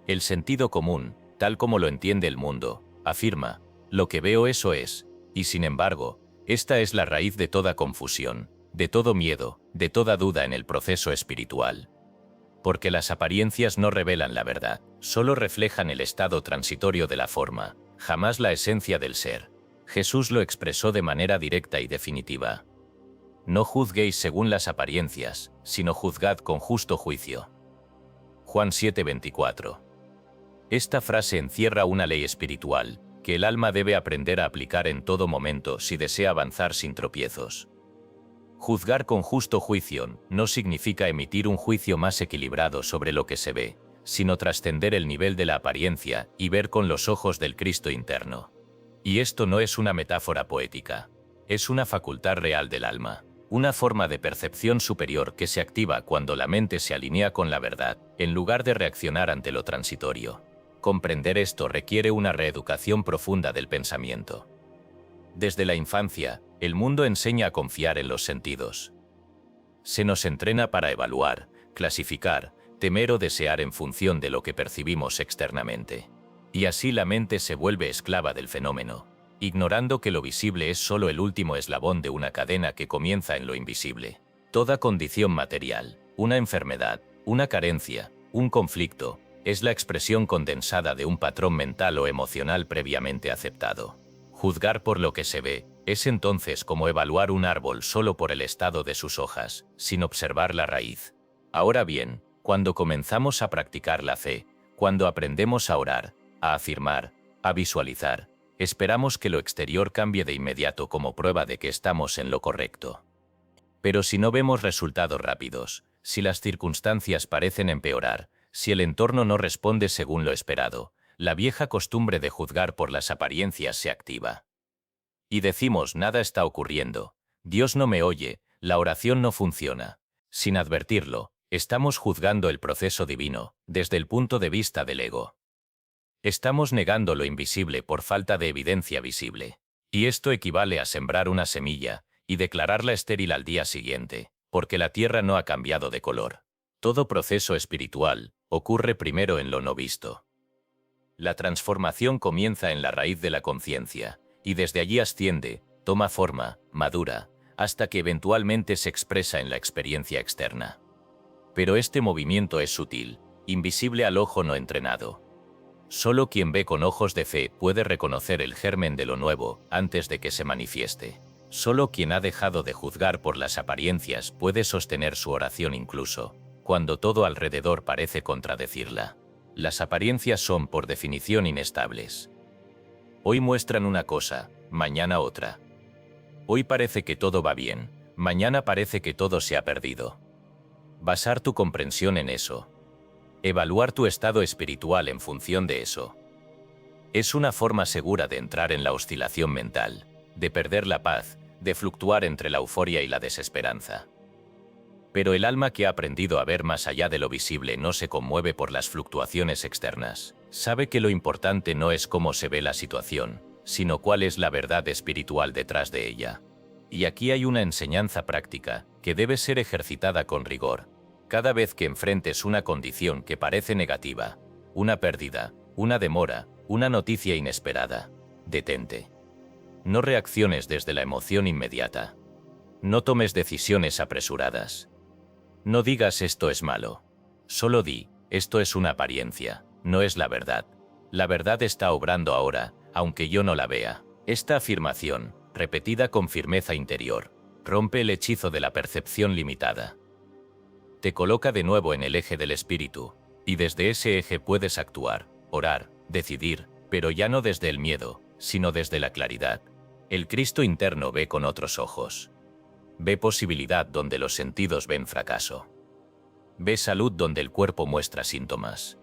El sentido común, tal como lo entiende el mundo, afirma, lo que veo eso es, y sin embargo, esta es la raíz de toda confusión, de todo miedo, de toda duda en el proceso espiritual. Porque las apariencias no revelan la verdad, solo reflejan el estado transitorio de la forma, jamás la esencia del ser. Jesús lo expresó de manera directa y definitiva. No juzguéis según las apariencias, sino juzgad con justo juicio. Juan 7:24. Esta frase encierra una ley espiritual, que el alma debe aprender a aplicar en todo momento si desea avanzar sin tropiezos. Juzgar con justo juicio no significa emitir un juicio más equilibrado sobre lo que se ve, sino trascender el nivel de la apariencia y ver con los ojos del Cristo interno. Y esto no es una metáfora poética, es una facultad real del alma, una forma de percepción superior que se activa cuando la mente se alinea con la verdad, en lugar de reaccionar ante lo transitorio. Comprender esto requiere una reeducación profunda del pensamiento. Desde la infancia, el mundo enseña a confiar en los sentidos. Se nos entrena para evaluar, clasificar, temer o desear en función de lo que percibimos externamente. Y así la mente se vuelve esclava del fenómeno, ignorando que lo visible es solo el último eslabón de una cadena que comienza en lo invisible. Toda condición material, una enfermedad, una carencia, un conflicto, es la expresión condensada de un patrón mental o emocional previamente aceptado. Juzgar por lo que se ve, es entonces como evaluar un árbol solo por el estado de sus hojas, sin observar la raíz. Ahora bien, cuando comenzamos a practicar la fe, cuando aprendemos a orar, a afirmar, a visualizar, esperamos que lo exterior cambie de inmediato como prueba de que estamos en lo correcto. Pero si no vemos resultados rápidos, si las circunstancias parecen empeorar, si el entorno no responde según lo esperado, la vieja costumbre de juzgar por las apariencias se activa. Y decimos, nada está ocurriendo, Dios no me oye, la oración no funciona. Sin advertirlo, estamos juzgando el proceso divino, desde el punto de vista del ego. Estamos negando lo invisible por falta de evidencia visible. Y esto equivale a sembrar una semilla y declararla estéril al día siguiente, porque la tierra no ha cambiado de color. Todo proceso espiritual ocurre primero en lo no visto. La transformación comienza en la raíz de la conciencia, y desde allí asciende, toma forma, madura, hasta que eventualmente se expresa en la experiencia externa. Pero este movimiento es sutil, invisible al ojo no entrenado. Solo quien ve con ojos de fe puede reconocer el germen de lo nuevo antes de que se manifieste. Solo quien ha dejado de juzgar por las apariencias puede sostener su oración incluso cuando todo alrededor parece contradecirla. Las apariencias son por definición inestables. Hoy muestran una cosa, mañana otra. Hoy parece que todo va bien, mañana parece que todo se ha perdido. Basar tu comprensión en eso. Evaluar tu estado espiritual en función de eso. Es una forma segura de entrar en la oscilación mental, de perder la paz, de fluctuar entre la euforia y la desesperanza. Pero el alma que ha aprendido a ver más allá de lo visible no se conmueve por las fluctuaciones externas. Sabe que lo importante no es cómo se ve la situación, sino cuál es la verdad espiritual detrás de ella. Y aquí hay una enseñanza práctica, que debe ser ejercitada con rigor. Cada vez que enfrentes una condición que parece negativa, una pérdida, una demora, una noticia inesperada, detente. No reacciones desde la emoción inmediata. No tomes decisiones apresuradas. No digas esto es malo. Solo di, esto es una apariencia, no es la verdad. La verdad está obrando ahora, aunque yo no la vea. Esta afirmación, repetida con firmeza interior, rompe el hechizo de la percepción limitada. Te coloca de nuevo en el eje del espíritu, y desde ese eje puedes actuar, orar, decidir, pero ya no desde el miedo, sino desde la claridad. El Cristo interno ve con otros ojos. Ve posibilidad donde los sentidos ven fracaso. Ve salud donde el cuerpo muestra síntomas.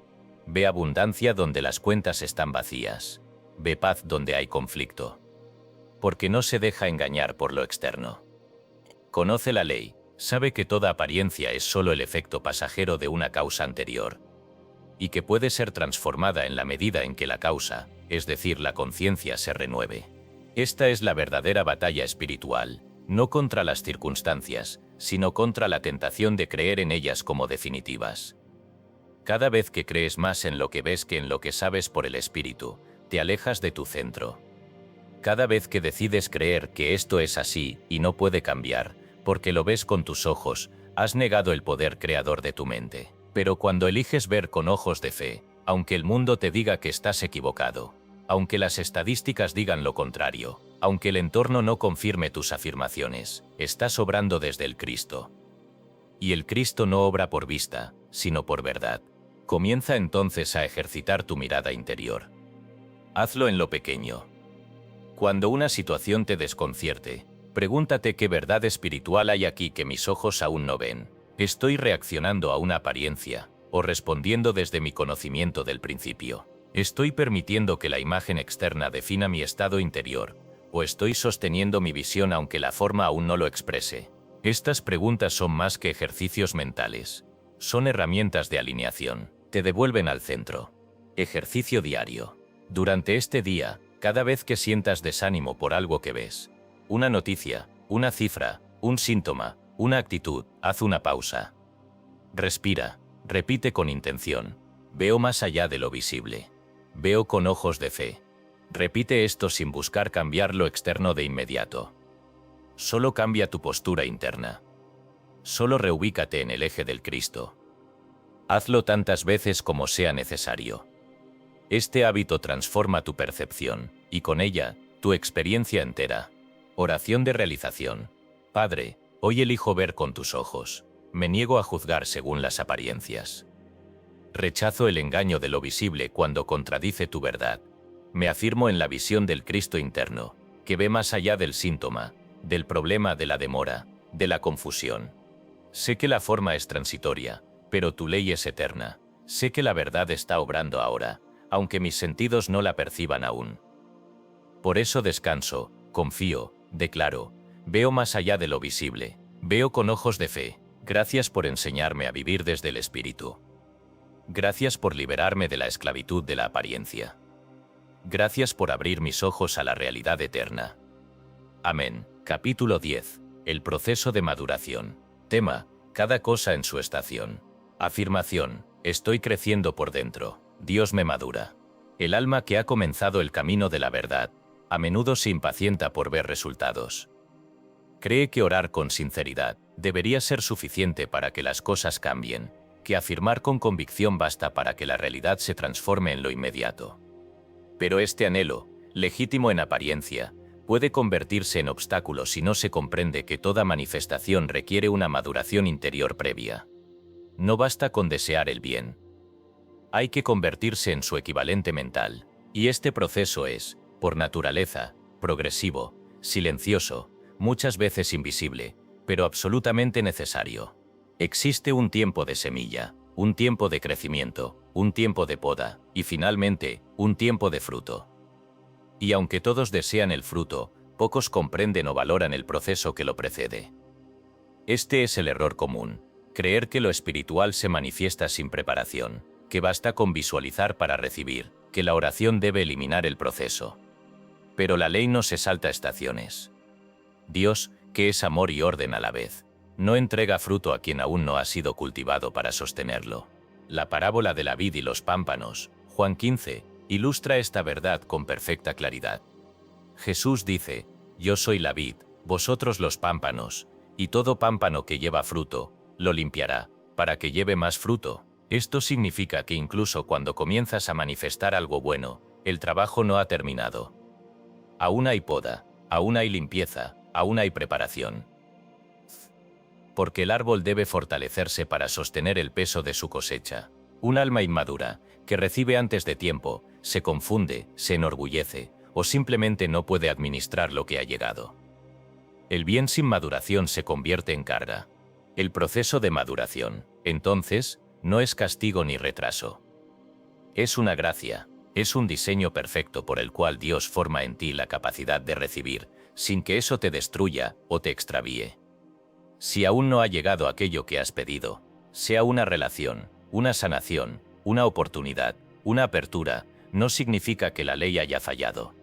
Ve abundancia donde las cuentas están vacías. Ve paz donde hay conflicto. Porque no se deja engañar por lo externo. Conoce la ley, sabe que toda apariencia es solo el efecto pasajero de una causa anterior. Y que puede ser transformada en la medida en que la causa, es decir, la conciencia, se renueve. Esta es la verdadera batalla espiritual, no contra las circunstancias, sino contra la tentación de creer en ellas como definitivas. Cada vez que crees más en lo que ves que en lo que sabes por el espíritu, te alejas de tu centro. Cada vez que decides creer que esto es así y no puede cambiar, porque lo ves con tus ojos, has negado el poder creador de tu mente. Pero cuando eliges ver con ojos de fe, aunque el mundo te diga que estás equivocado, aunque las estadísticas digan lo contrario, aunque el entorno no confirme tus afirmaciones, estás obrando desde el Cristo. Y el Cristo no obra por vista, sino por verdad. Comienza entonces a ejercitar tu mirada interior. Hazlo en lo pequeño. Cuando una situación te desconcierte, pregúntate qué verdad espiritual hay aquí que mis ojos aún no ven. ¿Estoy reaccionando a una apariencia, o respondiendo desde mi conocimiento del principio? ¿Estoy permitiendo que la imagen externa defina mi estado interior, o estoy sosteniendo mi visión aunque la forma aún no lo exprese? Estas preguntas son más que ejercicios mentales. Son herramientas de alineación. Te devuelven al centro. Ejercicio diario. Durante este día, cada vez que sientas desánimo por algo que ves, una noticia, una cifra, un síntoma, una actitud, haz una pausa. Respira, repite con intención. Veo más allá de lo visible. Veo con ojos de fe. Repite esto sin buscar cambiar lo externo de inmediato. Solo cambia tu postura interna. Solo reubícate en el eje del Cristo. Hazlo tantas veces como sea necesario. Este hábito transforma tu percepción, y con ella, tu experiencia entera. Oración de realización. Padre, hoy elijo ver con tus ojos. Me niego a juzgar según las apariencias. Rechazo el engaño de lo visible cuando contradice tu verdad. Me afirmo en la visión del Cristo interno, que ve más allá del síntoma, del problema, de la demora, de la confusión. Sé que la forma es transitoria, pero tu ley es eterna. Sé que la verdad está obrando ahora, aunque mis sentidos no la perciban aún. Por eso descanso, confío, declaro, veo más allá de lo visible, veo con ojos de fe. Gracias por enseñarme a vivir desde el espíritu. Gracias por liberarme de la esclavitud de la apariencia. Gracias por abrir mis ojos a la realidad eterna. Amén. Capítulo 10. El proceso de maduración. Tema: cada cosa en su estación. Afirmación: estoy creciendo por dentro. Dios me madura. El alma que ha comenzado el camino de la verdad, a menudo se impacienta por ver resultados. Cree que orar con sinceridad debería ser suficiente para que las cosas cambien, que afirmar con convicción basta para que la realidad se transforme en lo inmediato. Pero este anhelo, legítimo en apariencia, puede convertirse en obstáculo si no se comprende que toda manifestación requiere una maduración interior previa. No basta con desear el bien. Hay que convertirse en su equivalente mental, y este proceso es, por naturaleza, progresivo, silencioso, muchas veces invisible, pero absolutamente necesario. Existe un tiempo de semilla, un tiempo de crecimiento, un tiempo de poda, y finalmente, un tiempo de fruto. Y aunque todos desean el fruto, pocos comprenden o valoran el proceso que lo precede. Este es el error común, creer que lo espiritual se manifiesta sin preparación, que basta con visualizar para recibir, que la oración debe eliminar el proceso. Pero la ley no se salta estaciones. Dios, que es amor y orden a la vez, no entrega fruto a quien aún no ha sido cultivado para sostenerlo. La parábola de la vid y los pámpanos, Juan 15, ilustra esta verdad con perfecta claridad. Jesús dice: yo soy la vid, vosotros los pámpanos, y todo pámpano que lleva fruto, lo limpiará, para que lleve más fruto. Esto significa que incluso cuando comienzas a manifestar algo bueno, el trabajo no ha terminado. Aún hay poda, aún hay limpieza, aún hay preparación. Porque el árbol debe fortalecerse para sostener el peso de su cosecha. Un alma inmadura, que recibe antes de tiempo, se confunde, se enorgullece, o simplemente no puede administrar lo que ha llegado. El bien sin maduración se convierte en carga. El proceso de maduración, entonces, no es castigo ni retraso. Es una gracia, es un diseño perfecto por el cual Dios forma en ti la capacidad de recibir, sin que eso te destruya o te extravíe. Si aún no ha llegado aquello que has pedido, sea una relación, una sanación, una oportunidad, una apertura, no significa que la ley haya fallado.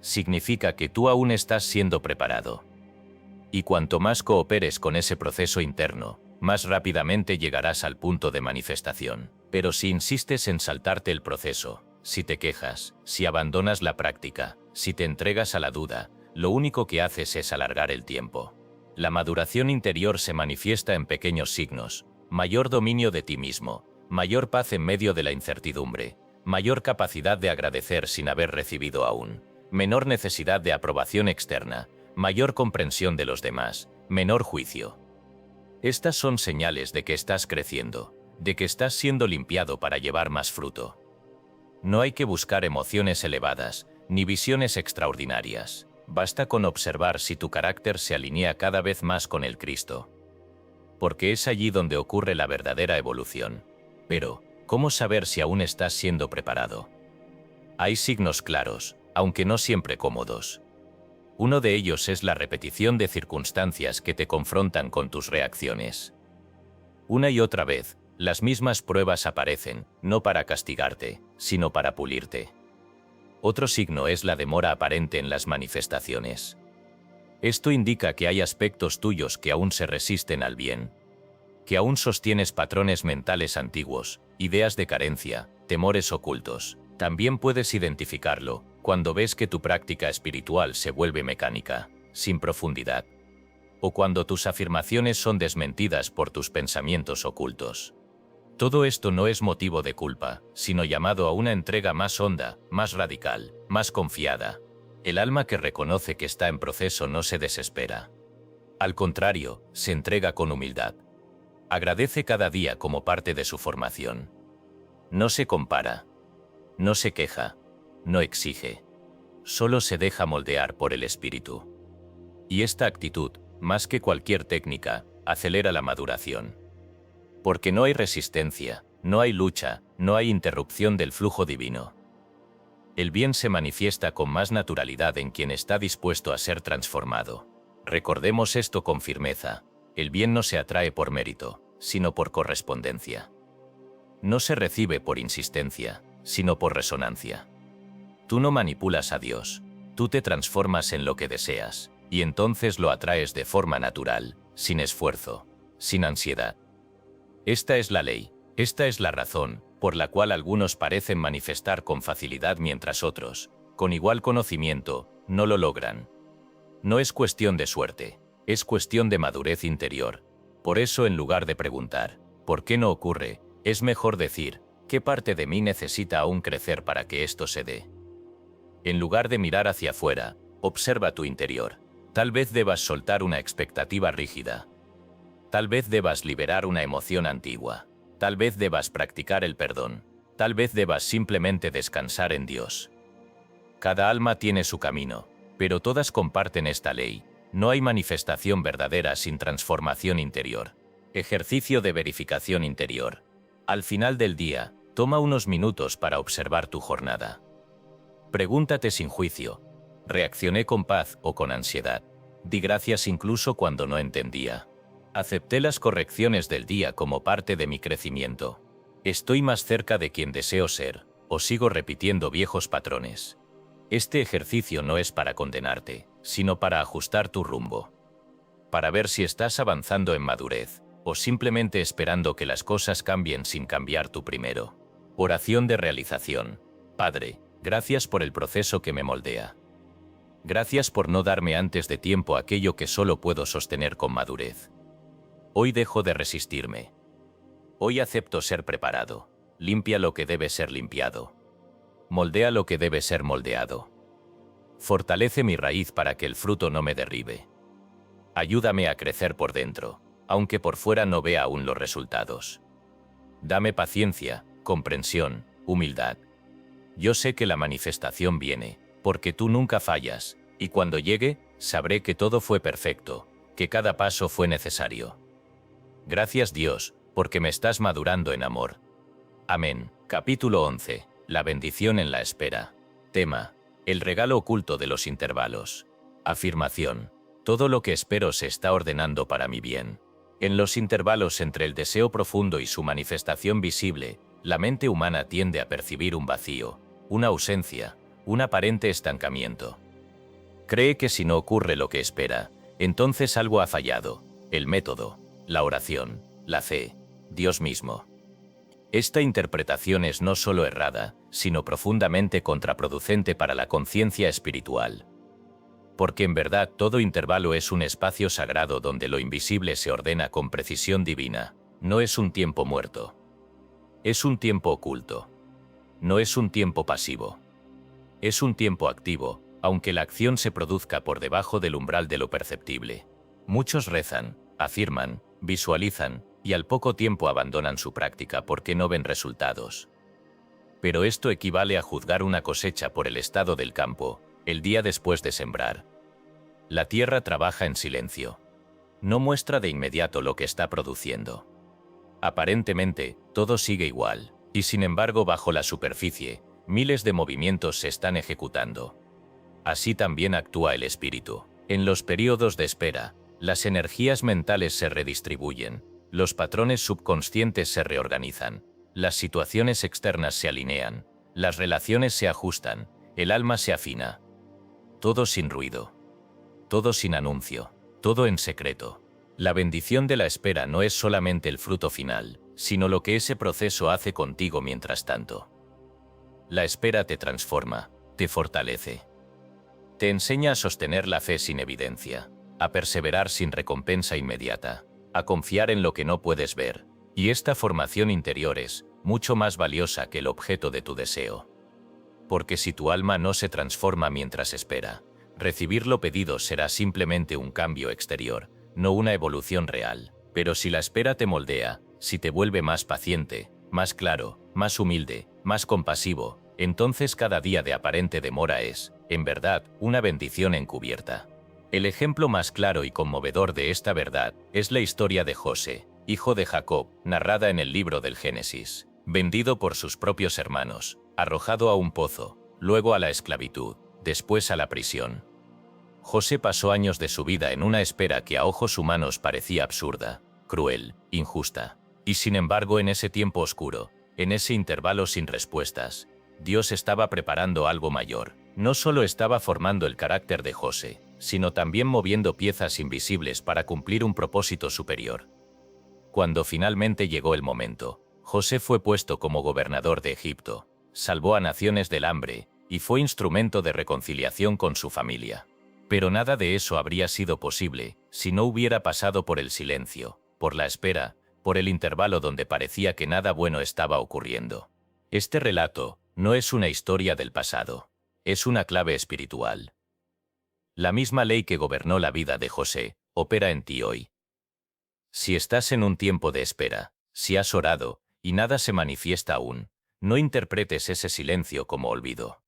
Significa que tú aún estás siendo preparado. Y cuanto más cooperes con ese proceso interno, más rápidamente llegarás al punto de manifestación. Pero si insistes en saltarte el proceso, si te quejas, si abandonas la práctica, si te entregas a la duda, lo único que haces es alargar el tiempo. La maduración interior se manifiesta en pequeños signos: mayor dominio de ti mismo, mayor paz en medio de la incertidumbre, mayor capacidad de agradecer sin haber recibido aún, menor necesidad de aprobación externa, mayor comprensión de los demás, menor juicio. Estas son señales de que estás creciendo, de que estás siendo limpiado para llevar más fruto. No hay que buscar emociones elevadas, ni visiones extraordinarias. Basta con observar si tu carácter se alinea cada vez más con el Cristo. Porque es allí donde ocurre la verdadera evolución. Pero, ¿cómo saber si aún estás siendo preparado? Hay signos claros, aunque no siempre cómodos. Uno de ellos es la repetición de circunstancias que te confrontan con tus reacciones. Una y otra vez, las mismas pruebas aparecen, no para castigarte, sino para pulirte. Otro signo es la demora aparente en las manifestaciones. Esto indica que hay aspectos tuyos que aún se resisten al bien, que aún sostienes patrones mentales antiguos, ideas de carencia, temores ocultos. También puedes identificarlo cuando ves que tu práctica espiritual se vuelve mecánica, sin profundidad, o cuando tus afirmaciones son desmentidas por tus pensamientos ocultos. Todo esto no es motivo de culpa, sino llamado a una entrega más honda, más radical, más confiada. El alma que reconoce que está en proceso no se desespera. Al contrario, se entrega con humildad. Agradece cada día como parte de su formación. No se compara. No se queja. No exige. Solo se deja moldear por el Espíritu. Y esta actitud, más que cualquier técnica, acelera la maduración. Porque no hay resistencia, no hay lucha, no hay interrupción del flujo divino. El bien se manifiesta con más naturalidad en quien está dispuesto a ser transformado. Recordemos esto con firmeza: el bien no se atrae por mérito, sino por correspondencia. No se recibe por insistencia, sino por resonancia. Tú no manipulas a Dios, tú te transformas en lo que deseas, y entonces lo atraes de forma natural, sin esfuerzo, sin ansiedad. Esta es la ley, esta es la razón por la cual algunos parecen manifestar con facilidad mientras otros, con igual conocimiento, no lo logran. No es cuestión de suerte, es cuestión de madurez interior. Por eso, en lugar de preguntar ¿por qué no ocurre?, es mejor decir ¿qué parte de mí necesita aún crecer para que esto se dé? En lugar de mirar hacia afuera, observa tu interior. Tal vez debas soltar una expectativa rígida. Tal vez debas liberar una emoción antigua. Tal vez debas practicar el perdón. Tal vez debas simplemente descansar en Dios. Cada alma tiene su camino, Pero todas comparten esta ley. No hay manifestación verdadera sin transformación interior. Ejercicio de verificación interior. Al final del día, toma unos minutos para observar tu jornada. Pregúntate sin juicio: ¿reaccioné con paz o con ansiedad? Di gracias incluso cuando no entendía. ¿Acepté las correcciones del día como parte de mi crecimiento? ¿Estoy más cerca de quien deseo ser, o sigo repitiendo viejos patrones? Este ejercicio no es para condenarte, sino para ajustar tu rumbo. Para ver si estás avanzando en madurez, o simplemente esperando que las cosas cambien sin cambiar tú primero. Oración de realización. Padre, gracias por el proceso que me moldea. Gracias por no darme antes de tiempo aquello que solo puedo sostener con madurez. Hoy dejo de resistirme. Hoy acepto ser preparado. Limpia lo que debe ser limpiado. Moldea lo que debe ser moldeado. Fortalece mi raíz para que el fruto no me derribe. Ayúdame a crecer por dentro, aunque por fuera no vea aún los resultados. Dame paciencia, comprensión, humildad. Yo sé que la manifestación viene, porque tú nunca fallas, y cuando llegue, sabré que todo fue perfecto, que cada paso fue necesario. Gracias Dios, porque me estás madurando en amor. Amén. Capítulo 11. La bendición en la espera. Tema: el regalo oculto de los intervalos. Afirmación: todo lo que espero se está ordenando para mi bien. En los intervalos entre el deseo profundo y su manifestación visible, la mente humana tiende a percibir un vacío, una ausencia, un aparente estancamiento. Cree que si no ocurre lo que espera, entonces algo ha fallado: el método, la oración, la fe, Dios mismo. Esta interpretación es no solo errada, sino profundamente contraproducente para la conciencia espiritual. Porque en verdad todo intervalo es un espacio sagrado donde lo invisible se ordena con precisión divina. No es un tiempo muerto. Es un tiempo oculto. No es un tiempo pasivo. Es un tiempo activo, aunque la acción se produzca por debajo del umbral de lo perceptible. Muchos rezan, afirman, visualizan, y al poco tiempo abandonan su práctica porque no ven resultados. Pero esto equivale a juzgar una cosecha por el estado del campo, el día después de sembrar. La tierra trabaja en silencio. No muestra de inmediato lo que está produciendo. Aparentemente, todo sigue igual, y sin embargo bajo la superficie, miles de movimientos se están ejecutando. Así también actúa el espíritu. En los periodos de espera, las energías mentales se redistribuyen, los patrones subconscientes se reorganizan, las situaciones externas se alinean, las relaciones se ajustan, el alma se afina. Todo sin ruido. Todo sin anuncio. Todo en secreto. La bendición de la espera no es solamente el fruto final, sino lo que ese proceso hace contigo mientras tanto. La espera te transforma, te fortalece. Te enseña a sostener la fe sin evidencia, a perseverar sin recompensa inmediata, a confiar en lo que no puedes ver, y esta formación interior es mucho más valiosa que el objeto de tu deseo. Porque si tu alma no se transforma mientras espera, recibir lo pedido será simplemente un cambio exterior, no una evolución real. Pero si la espera te moldea, si te vuelve más paciente, más claro, más humilde, más compasivo, entonces cada día de aparente demora es, en verdad, una bendición encubierta. El ejemplo más claro y conmovedor de esta verdad es la historia de José, hijo de Jacob, narrada en el libro del Génesis. Vendido por sus propios hermanos, arrojado a un pozo, luego a la esclavitud, después a la prisión. José pasó años de su vida en una espera que a ojos humanos parecía absurda, cruel, injusta. Y sin embargo, en ese tiempo oscuro, en ese intervalo sin respuestas, Dios estaba preparando algo mayor. No solo estaba formando el carácter de José, sino también moviendo piezas invisibles para cumplir un propósito superior. Cuando finalmente llegó el momento, José fue puesto como gobernador de Egipto, salvó a naciones del hambre, y fue instrumento de reconciliación con su familia. Pero nada de eso habría sido posible si no hubiera pasado por el silencio, por la espera, por el intervalo donde parecía que nada bueno estaba ocurriendo. Este relato no es una historia del pasado, es una clave espiritual. La misma ley que gobernó la vida de José opera en ti hoy. Si estás en un tiempo de espera, si has orado, y nada se manifiesta aún, no interpretes ese silencio como olvido.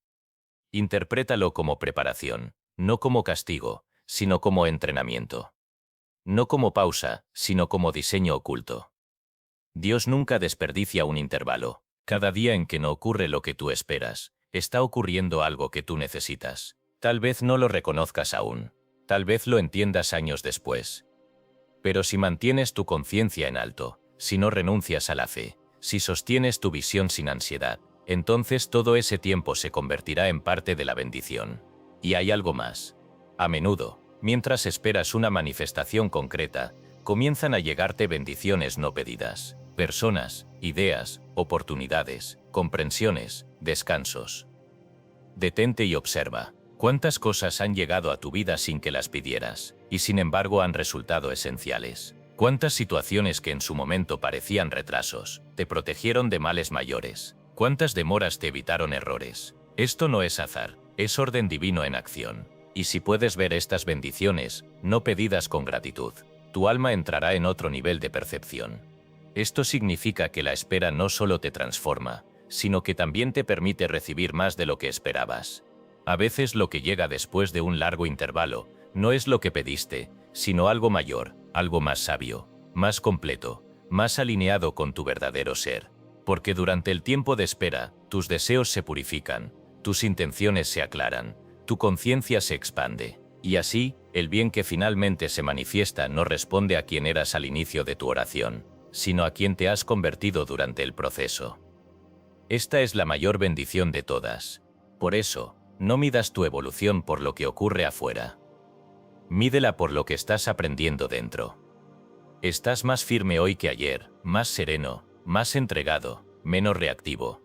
Interprétalo como preparación, No como castigo, sino como entrenamiento. No como pausa, sino como diseño oculto. Dios nunca desperdicia un intervalo. Cada día en que no ocurre lo que tú esperas, está ocurriendo algo que tú necesitas. Tal vez no lo reconozcas aún. Tal vez lo entiendas años después. Pero si mantienes tu conciencia en alto, si no renuncias a la fe, si sostienes tu visión sin ansiedad, entonces todo ese tiempo se convertirá en parte de la bendición. Y hay algo más. A menudo, mientras esperas una manifestación concreta, comienzan a llegarte bendiciones no pedidas. Personas, ideas, oportunidades, comprensiones, descansos. Detente y observa. ¿Cuántas cosas han llegado a tu vida sin que las pidieras, y sin embargo han resultado esenciales? ¿Cuántas situaciones que en su momento parecían retrasos, te protegieron de males mayores? ¿Cuántas demoras te evitaron errores? Esto no es azar, es orden divino en acción. Y si puedes ver estas bendiciones, no pedidas con gratitud, tu alma entrará en otro nivel de percepción. Esto significa que la espera no solo te transforma, sino que también te permite recibir más de lo que esperabas. A veces lo que llega después de un largo intervalo no es lo que pediste, sino algo mayor, algo más sabio, más completo, más alineado con tu verdadero ser. Porque durante el tiempo de espera, tus deseos se purifican, tus intenciones se aclaran, tu conciencia se expande, y así, el bien que finalmente se manifiesta no responde a quien eras al inicio de tu oración, sino a quien te has convertido durante el proceso. Esta es la mayor bendición de todas. Por eso, no midas tu evolución por lo que ocurre afuera. Mídela por lo que estás aprendiendo dentro. Estás más firme hoy que ayer, más sereno, más entregado, menos reactivo.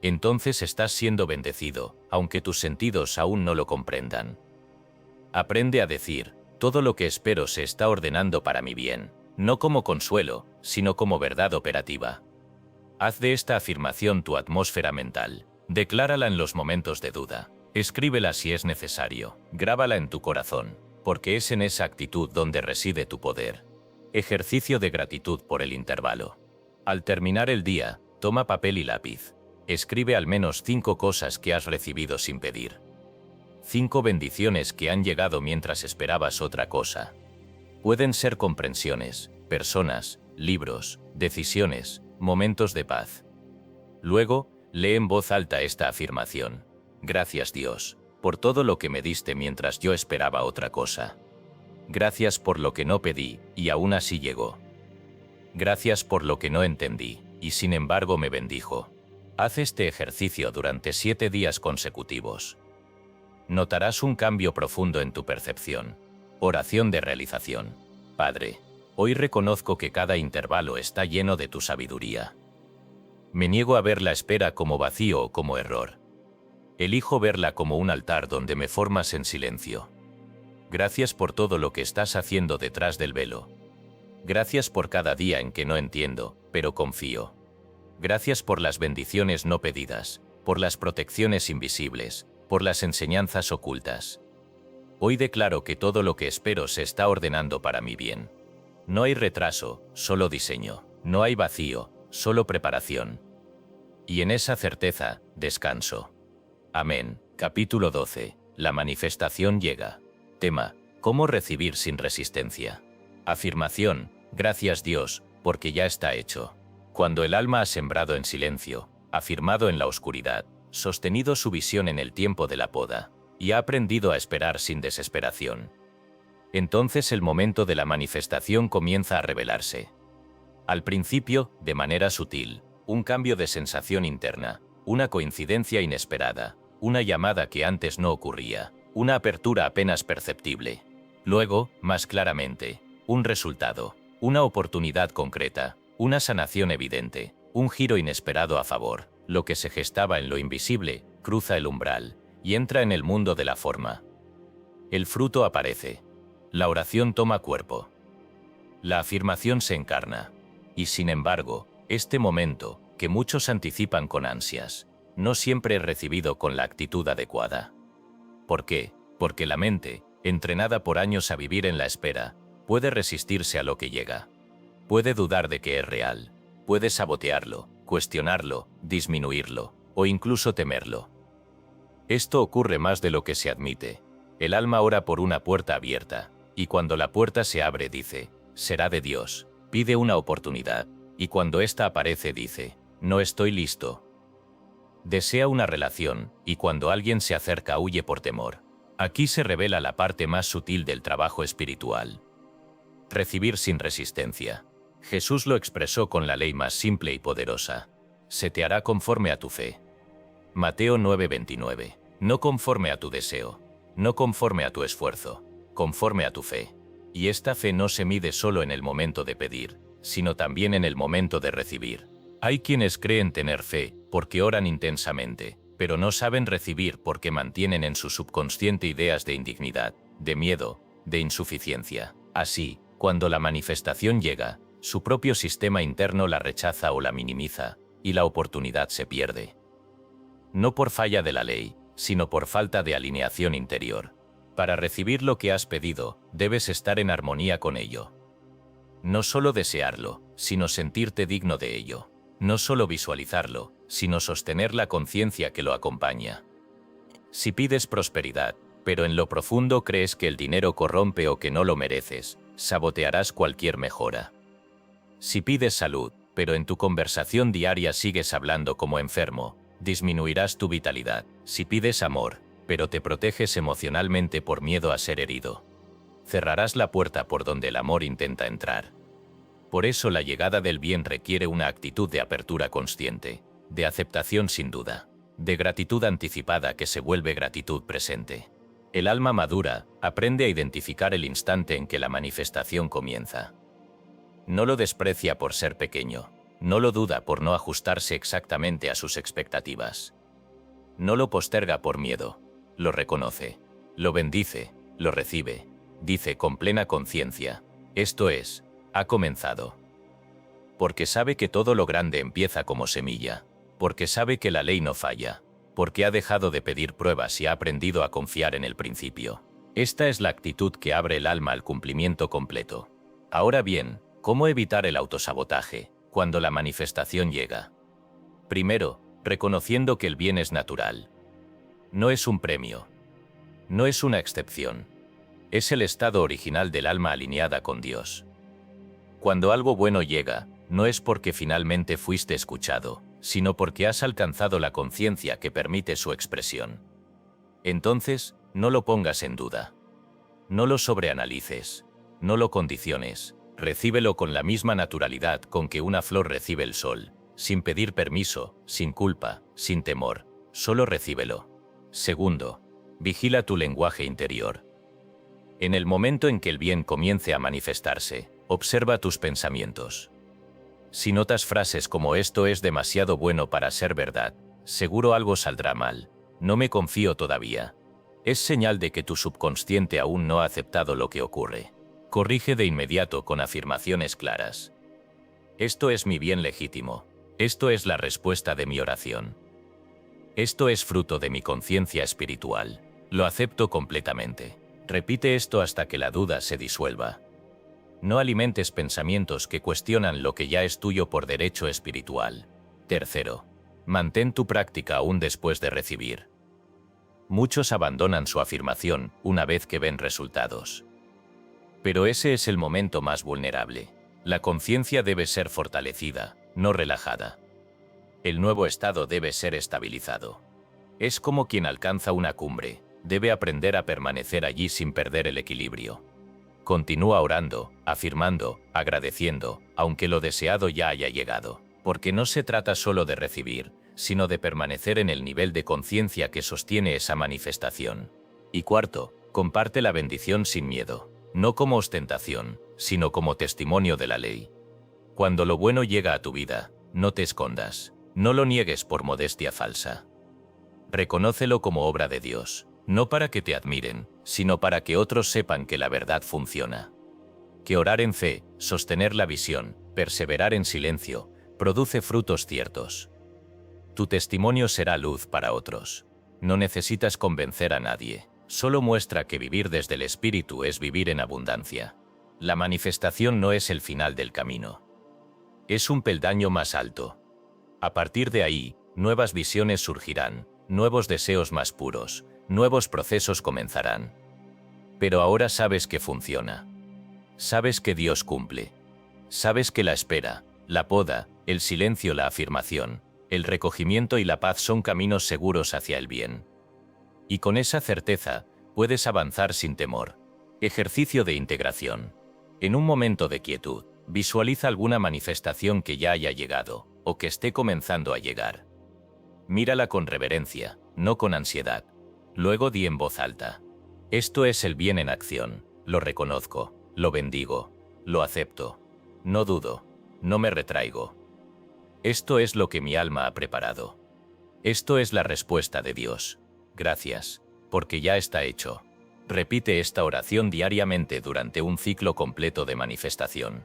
Entonces estás siendo bendecido, aunque tus sentidos aún no lo comprendan. Aprende a decir, todo lo que espero se está ordenando para mi bien, no como consuelo, sino como verdad operativa. Haz de esta afirmación tu atmósfera mental. Declárala en los momentos de duda. Escríbela si es necesario. Grábala en tu corazón, porque es en esa actitud donde reside tu poder. Ejercicio de gratitud por el intervalo. Al terminar el día, toma papel y lápiz. Escribe al menos 5 cosas que has recibido sin pedir. 5 bendiciones que han llegado mientras esperabas otra cosa. Pueden ser comprensiones, personas, libros, decisiones, momentos de paz. Luego, lee en voz alta esta afirmación. Gracias Dios, por todo lo que me diste mientras yo esperaba otra cosa. Gracias por lo que no pedí, y aún así llegó. Gracias por lo que no entendí, y sin embargo me bendijo. Haz este ejercicio durante 7 días consecutivos. Notarás un cambio profundo en tu percepción. Oración de realización. Padre, hoy reconozco que cada intervalo está lleno de tu sabiduría. Me niego a ver la espera como vacío o como error. Elijo verla como un altar donde me formas en silencio. Gracias por todo lo que estás haciendo detrás del velo. Gracias por cada día en que no entiendo, pero confío. Gracias por las bendiciones no pedidas, por las protecciones invisibles, por las enseñanzas ocultas. Hoy declaro que todo lo que espero se está ordenando para mi bien. No hay retraso, solo diseño. No hay vacío, solo preparación. Y en esa certeza, descanso. Amén. Capítulo 12. La manifestación llega. Tema: ¿cómo recibir sin resistencia? Afirmación: gracias Dios, porque ya está hecho. Cuando el alma ha sembrado en silencio, afirmado en la oscuridad, sostenido su visión en el tiempo de la poda, y ha aprendido a esperar sin desesperación, entonces el momento de la manifestación comienza a revelarse. Al principio, de manera sutil, un cambio de sensación interna, una coincidencia inesperada, una llamada que antes no ocurría, una apertura apenas perceptible. Luego, más claramente, un resultado, una oportunidad concreta, una sanación evidente, un giro inesperado a favor. Lo que se gestaba en lo invisible, cruza el umbral, y entra en el mundo de la forma. El fruto aparece. La oración toma cuerpo. La afirmación se encarna. Y sin embargo, este momento, que muchos anticipan con ansias, no siempre es recibido con la actitud adecuada. ¿Por qué? Porque la mente, entrenada por años a vivir en la espera, puede resistirse a lo que llega. Puede dudar de que es real. Puede sabotearlo, cuestionarlo, disminuirlo, o incluso temerlo. Esto ocurre más de lo que se admite. El alma ora por una puerta abierta, y cuando la puerta se abre dice, será de Dios, pide una oportunidad, y cuando ésta aparece dice, no estoy listo. Desea una relación, y cuando alguien se acerca huye por temor. Aquí se revela la parte más sutil del trabajo espiritual. Recibir sin resistencia. Jesús lo expresó con la ley más simple y poderosa. Se te hará conforme a tu fe. Mateo 9:29. No conforme a tu deseo, no conforme a tu esfuerzo, conforme a tu fe. Y esta fe no se mide solo en el momento de pedir, sino también en el momento de recibir. Hay quienes creen tener fe porque oran intensamente, pero no saben recibir porque mantienen en su subconsciente ideas de indignidad, de miedo, de insuficiencia. Así, cuando la manifestación llega, su propio sistema interno la rechaza o la minimiza, y la oportunidad se pierde. No por falla de la ley, sino por falta de alineación interior. Para recibir lo que has pedido, debes estar en armonía con ello. No solo desearlo, sino sentirte digno de ello. No solo visualizarlo, sino sostener la conciencia que lo acompaña. Si pides prosperidad, pero en lo profundo crees que el dinero corrompe o que no lo mereces, sabotearás cualquier mejora. Si pides salud, pero en tu conversación diaria sigues hablando como enfermo, disminuirás tu vitalidad. Si pides amor, pero te proteges emocionalmente por miedo a ser herido, cerrarás la puerta por donde el amor intenta entrar. Por eso la llegada del bien requiere una actitud de apertura consciente, de aceptación sin duda, de gratitud anticipada que se vuelve gratitud presente. El alma madura aprende a identificar el instante en que la manifestación comienza. No lo desprecia por ser pequeño, no lo duda por no ajustarse exactamente a sus expectativas. No lo posterga por miedo, lo reconoce, lo bendice, lo recibe, dice con plena conciencia, esto es, ha comenzado. Porque sabe que todo lo grande empieza como semilla, porque sabe que la ley no falla, porque ha dejado de pedir pruebas y ha aprendido a confiar en el principio. Esta es la actitud que abre el alma al cumplimiento completo. Ahora bien, ¿cómo evitar el autosabotaje cuando la manifestación llega? Primero, reconociendo que el bien es natural. No es un premio. No es una excepción. Es el estado original del alma alineada con Dios. Cuando algo bueno llega, no es porque finalmente fuiste escuchado, sino porque has alcanzado la conciencia que permite su expresión. Entonces, no lo pongas en duda. No lo sobreanalices. No lo condiciones. Recíbelo con la misma naturalidad con que una flor recibe el sol, sin pedir permiso, sin culpa, sin temor. Solo recíbelo. Segundo, vigila tu lenguaje interior. En el momento en que el bien comience a manifestarse, observa tus pensamientos. Si notas frases como esto es demasiado bueno para ser verdad, seguro algo saldrá mal, no me confío todavía, es señal de que tu subconsciente aún no ha aceptado lo que ocurre. Corrige de inmediato con afirmaciones claras. Esto es mi bien legítimo. Esto es la respuesta de mi oración. Esto es fruto de mi conciencia espiritual. Lo acepto completamente. Repite esto hasta que la duda se disuelva. No alimentes pensamientos que cuestionan lo que ya es tuyo por derecho espiritual. Tercero, mantén tu práctica aún después de recibir. Muchos abandonan su afirmación una vez que ven resultados. Pero ese es el momento más vulnerable. La conciencia debe ser fortalecida, no relajada. El nuevo estado debe ser estabilizado. Es como quien alcanza una cumbre, debe aprender a permanecer allí sin perder el equilibrio. Continúa orando, afirmando, agradeciendo, aunque lo deseado ya haya llegado, porque no se trata solo de recibir, sino de permanecer en el nivel de conciencia que sostiene esa manifestación. Y cuarto, comparte la bendición sin miedo, no como ostentación, sino como testimonio de la ley. Cuando lo bueno llega a tu vida, no te escondas, no lo niegues por modestia falsa. Reconócelo como obra de Dios, no para que te admiren, sino para que otros sepan que la verdad funciona. Que orar en fe, sostener la visión, perseverar en silencio, produce frutos ciertos. Tu testimonio será luz para otros. No necesitas convencer a nadie, solo muestra que vivir desde el espíritu es vivir en abundancia. La manifestación no es el final del camino. Es un peldaño más alto. A partir de ahí, nuevas visiones surgirán, nuevos deseos más puros, nuevos procesos comenzarán. Pero ahora sabes que funciona. Sabes que Dios cumple. Sabes que la espera, la poda, el silencio, la afirmación, el recogimiento y la paz son caminos seguros hacia el bien. Y con esa certeza, puedes avanzar sin temor. Ejercicio de integración. En un momento de quietud, visualiza alguna manifestación que ya haya llegado, o que esté comenzando a llegar. Mírala con reverencia, no con ansiedad. Luego di en voz alta: esto es el bien en acción, lo reconozco, lo bendigo, lo acepto. No dudo, no me retraigo. Esto es lo que mi alma ha preparado. Esto es la respuesta de Dios. Gracias, porque ya está hecho. Repite esta oración diariamente durante un ciclo completo de manifestación.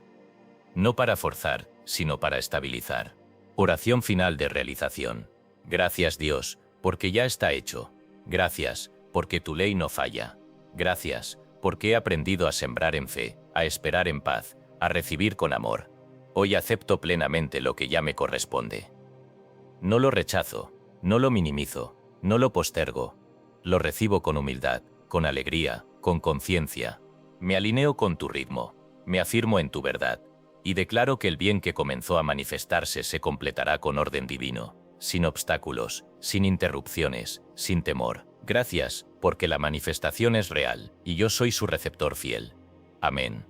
No para forzar, sino para estabilizar. Oración final de realización. Gracias Dios, porque ya está hecho. Gracias, porque tu ley no falla. Gracias, porque he aprendido a sembrar en fe, a esperar en paz, a recibir con amor. Hoy acepto plenamente lo que ya me corresponde. No lo rechazo, no lo minimizo, no lo postergo. Lo recibo con humildad, con alegría, con conciencia. Me alineo con tu ritmo, me afirmo en tu verdad, y declaro que el bien que comenzó a manifestarse se completará con orden divino, sin obstáculos, sin interrupciones, sin temor. Gracias, porque la manifestación es real, y yo soy su receptor fiel. Amén.